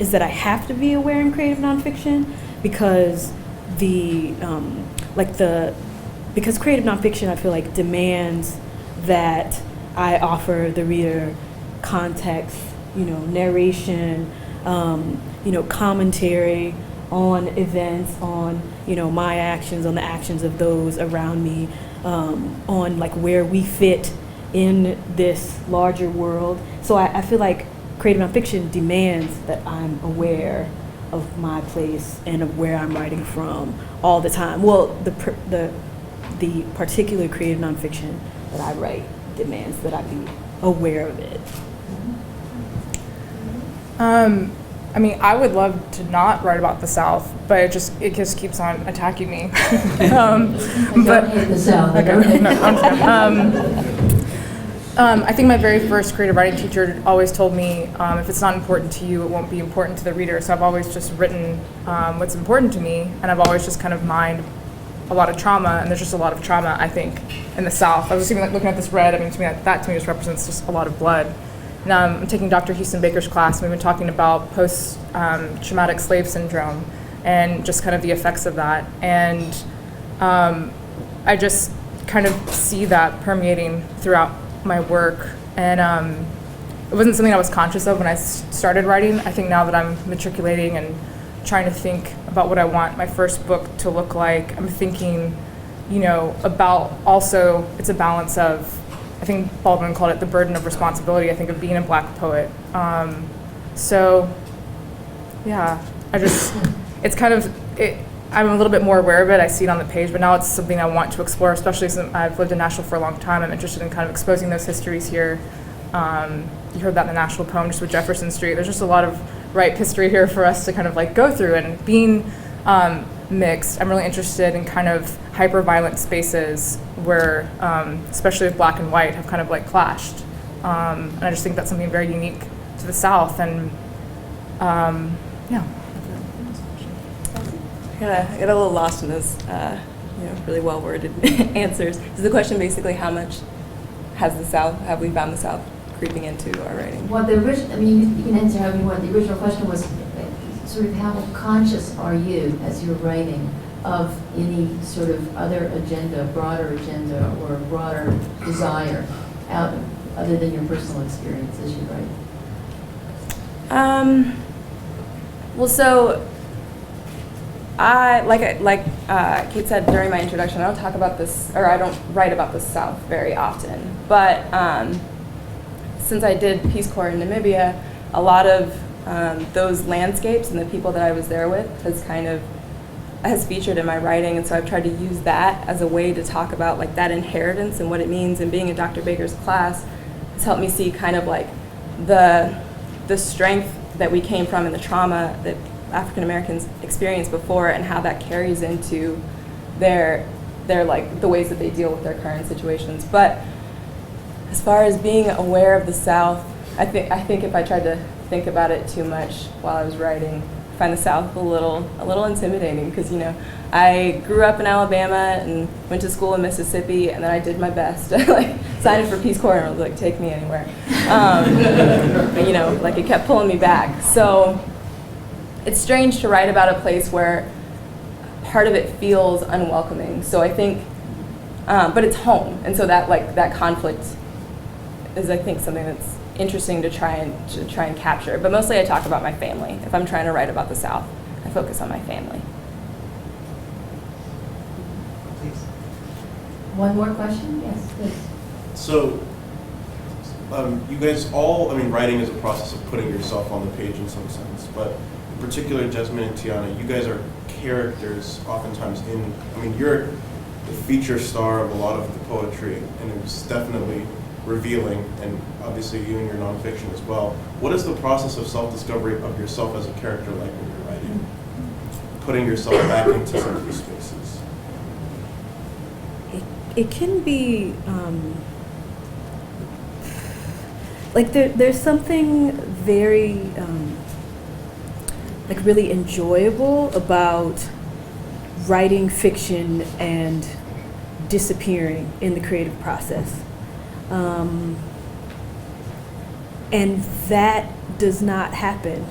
I have to be aware in creative nonfiction because because creative nonfiction, I feel like, demands that I offer the reader context, narration, commentary on events, on my actions, on the actions of those around me, on like where we fit in this larger world. So I feel like creative nonfiction demands that I'm aware of my place and of where I'm writing from all the time. Well, the particular creative nonfiction that I write demands that I be aware of it. I mean, I would love to not write about the South, but it just keeps on attacking me. I don't hate the South. Okay, no, I think my very first creative writing teacher always told me, if it's not important to you, it won't be important to the reader. So I've always just written what's important to me, and I've always just kind of mined a lot of trauma, and there's just a lot of trauma, I think, in the South. I was just even like looking at this red. I mean, to me, that to me just represents just a lot of blood. Now I'm taking Dr. Houston Baker's class, and we've been talking about post-traumatic slave syndrome and just kind of the effects of that. And I just kind of see that permeating throughout my work. And it wasn't something I was conscious of when I started writing. I think now that I'm matriculating and trying to think about what I want my first book to look like, I'm thinking, about also, it's a balance of, I think Baldwin called it the burden of responsibility, I think, of being a Black poet. So, yeah, it's kind of, I'm a little bit more aware of it. I see it on the page, but now it's something I want to explore, especially since I've lived in Nashville for a long time. I'm interested in kind of exposing those histories here You heard that in the national poem, just with Jefferson Street. There's just a lot of ripe history here for us to kind of like go through. And being mixed, I'm really interested in kind of hyper-violent spaces where, especially with black and white, have kind of like clashed. And I just think that's something very unique to the South. And yeah. I got a little lost in those, really well-worded answers. Is the question basically how much have we found the South creeping into our writing? Well, the original, I mean, you can answer however you want. The original question was sort of how conscious are you as you're writing of any sort of other agenda, broader agenda, or broader desire out other than your personal experience as you write? Well, so like Kate said during my introduction, I don't talk about this, or I don't write about the South very often. But since I did Peace Corps in Namibia, a lot of those landscapes and the people that I was there with has featured in my writing, and so I've tried to use that as a way to talk about like that inheritance and what it means. And being in Dr. Baker's class has helped me see kind of like the strength that we came from and the trauma that African Americans experienced before, and how that carries into their like the ways that they deal with their current situations. But as far as being aware of the South, I think if I tried to think about it too much while I was writing, I find the South a little intimidating, because I grew up in Alabama and went to school in Mississippi, and then I did my best. I like signed up for Peace Corps and I was like, take me anywhere. But, like it kept pulling me back. So it's strange to write about a place where part of it feels unwelcoming. So I think, but it's home, and so that conflict is, I think, something that's interesting to try and capture. But mostly I talk about my family. If I'm trying to write about the South, I focus on my family. Please. One more question? Yes, please. So, you guys all, writing is a process of putting yourself on the page in some sense, but in particular, Jesmyn and Tiana, you guys are characters oftentimes you're the feature star of a lot of the poetry, and it's definitely revealing, and obviously you and your nonfiction as well. What is the process of self-discovery of yourself as a character like when you're writing? Putting yourself back into some of these spaces. It can be there's something very really enjoyable about writing fiction and disappearing in the creative process. And that does not happen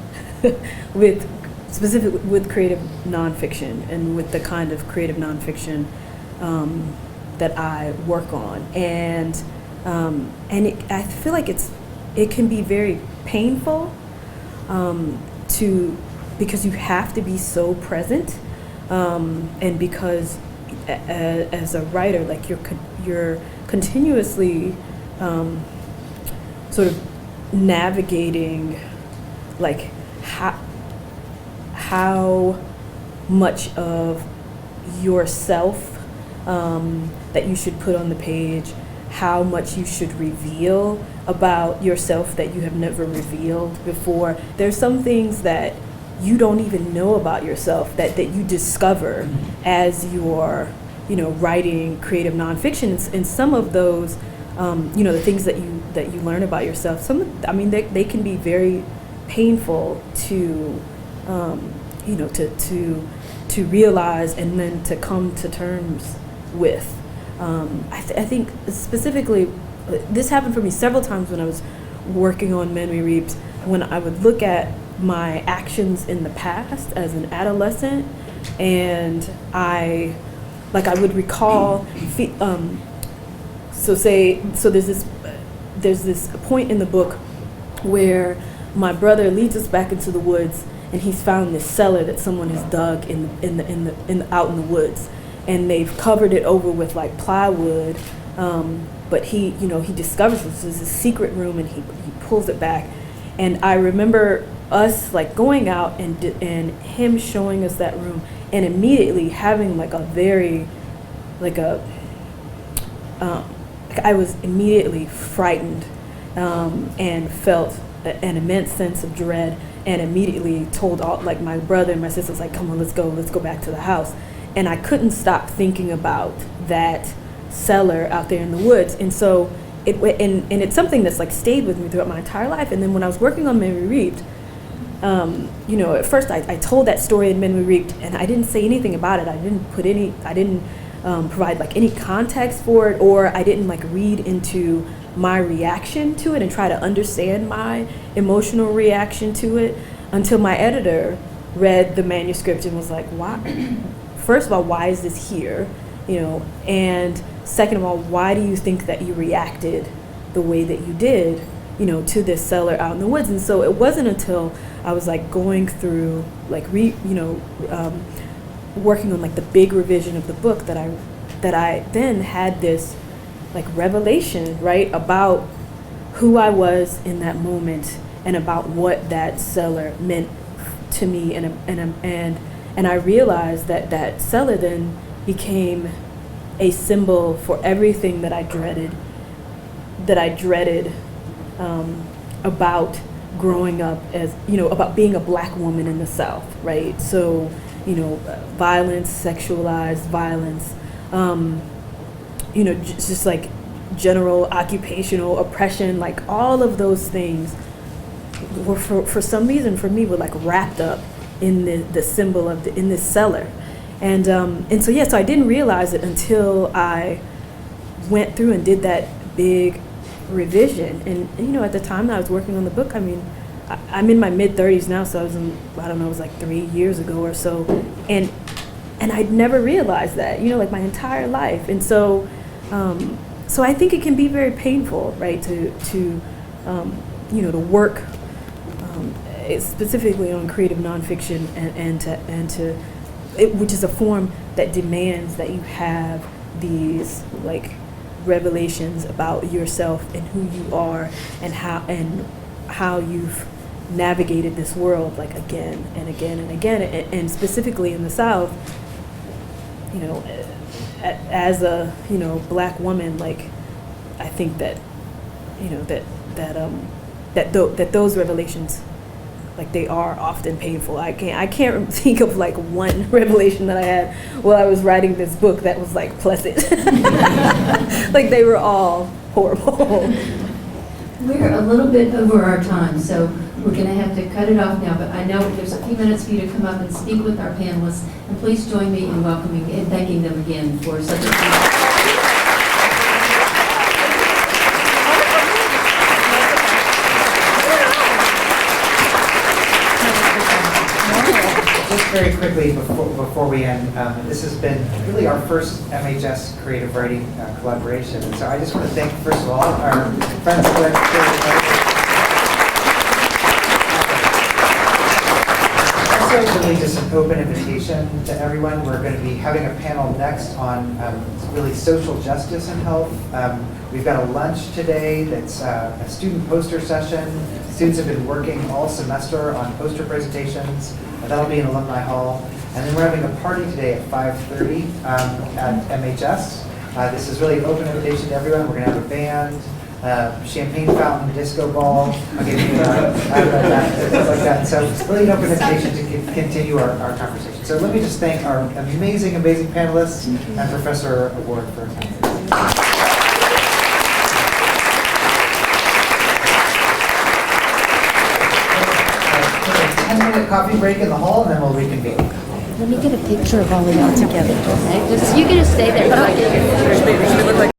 specifically with creative nonfiction and with the kind of creative nonfiction that I work on. And I feel like it can be very painful because you have to be so present, and because as a writer, like you're continuously sort of navigating like how much of yourself that you should put on the page, how much you should reveal about yourself that you have never revealed before. There's some things that you don't even know about yourself that you discover as you're writing creative nonfiction. And some of those the things that you learn about yourself, they can be very painful to to realize and then to come to terms with. I think specifically, this happened for me several times when I was working on Men We Reaped, when I would look at my actions in the past as an adolescent, and I would recall, so there's this point in the book where my brother leads us back into the woods, and he's found this cellar that someone has dug out in the woods, and they've covered it over with like plywood, but he discovers this is a secret room, and he pulls it back. And I remember us like going out and him showing us that room, and immediately having like a very I was immediately frightened and felt an immense sense of dread, and immediately told all, like my brother and my sisters, like, come on, let's go back to the house. And I couldn't stop thinking about that cellar out there in the woods. And so it's something that's like stayed with me throughout my entire life. And then when I was working on Memory Reaped, at first I told that story in Memory Reaped, and I didn't say anything about it. I didn't provide like any context for it, or I didn't like read into my reaction to it and try to understand my emotional reaction to it until my editor read the manuscript and was like, why? First of all, why is this here? And second of all, why do you think that you reacted the way that you did, to this cellar out in the woods? And so it wasn't until I was like going through, like working on like the big revision of the book that I then had this like revelation, right, about who I was in that moment and about what that cellar meant to me, and I realized that cellar then became a symbol for everything that I dreaded about growing up as, about being a Black woman in the South, right? So, violence, sexualized violence, just like general occupational oppression, like all of those things were for some reason for me were like wrapped up in the symbol of in this cellar. And so I didn't realize it until I went through and did that big revision. And at the time that I was working on the book, I'm in my mid-30s now, so it was like 3 years ago or so, and I'd never realized that, like my entire life. And so I think it can be very painful, right, to work specifically on creative nonfiction which is a form that demands that you have these like revelations about yourself and who you are and how you've navigated this world like again and again and again, and specifically in the South, as a Black woman, like I think that that those revelations, like they are often painful. I can't think of like one revelation that I had while I was writing this book that was like pleasant. Like they were all horrible. We're a little bit over our time, so we're going to have to cut it off now, but I know there's a few minutes for you to come up and speak with our panelists, and please join me in welcoming and thanking them again for such a Just very quickly before we end, this has been really our first MHS creative writing collaboration. And so I just want to thank, first of all, our friends at also really just an open invitation to everyone. We're going to be having a panel next on really social justice and health. We've got a lunch today that's a student poster session. Students have been working all semester on poster presentations. That'll be in Alumni Hall. And then we're having a party today at 5:30 at MHS. This is really an open invitation to everyone. We're going to have a band, champagne fountain, disco ball. I'll give you stuff like that. So really an open invitation to continue our conversation. So let me just thank our amazing panelists and Professor Ward for attending. 10-minute coffee break in the hall, and then we'll reconvene. Let me get a picture of all of y'all together. Okay? You can just stay there.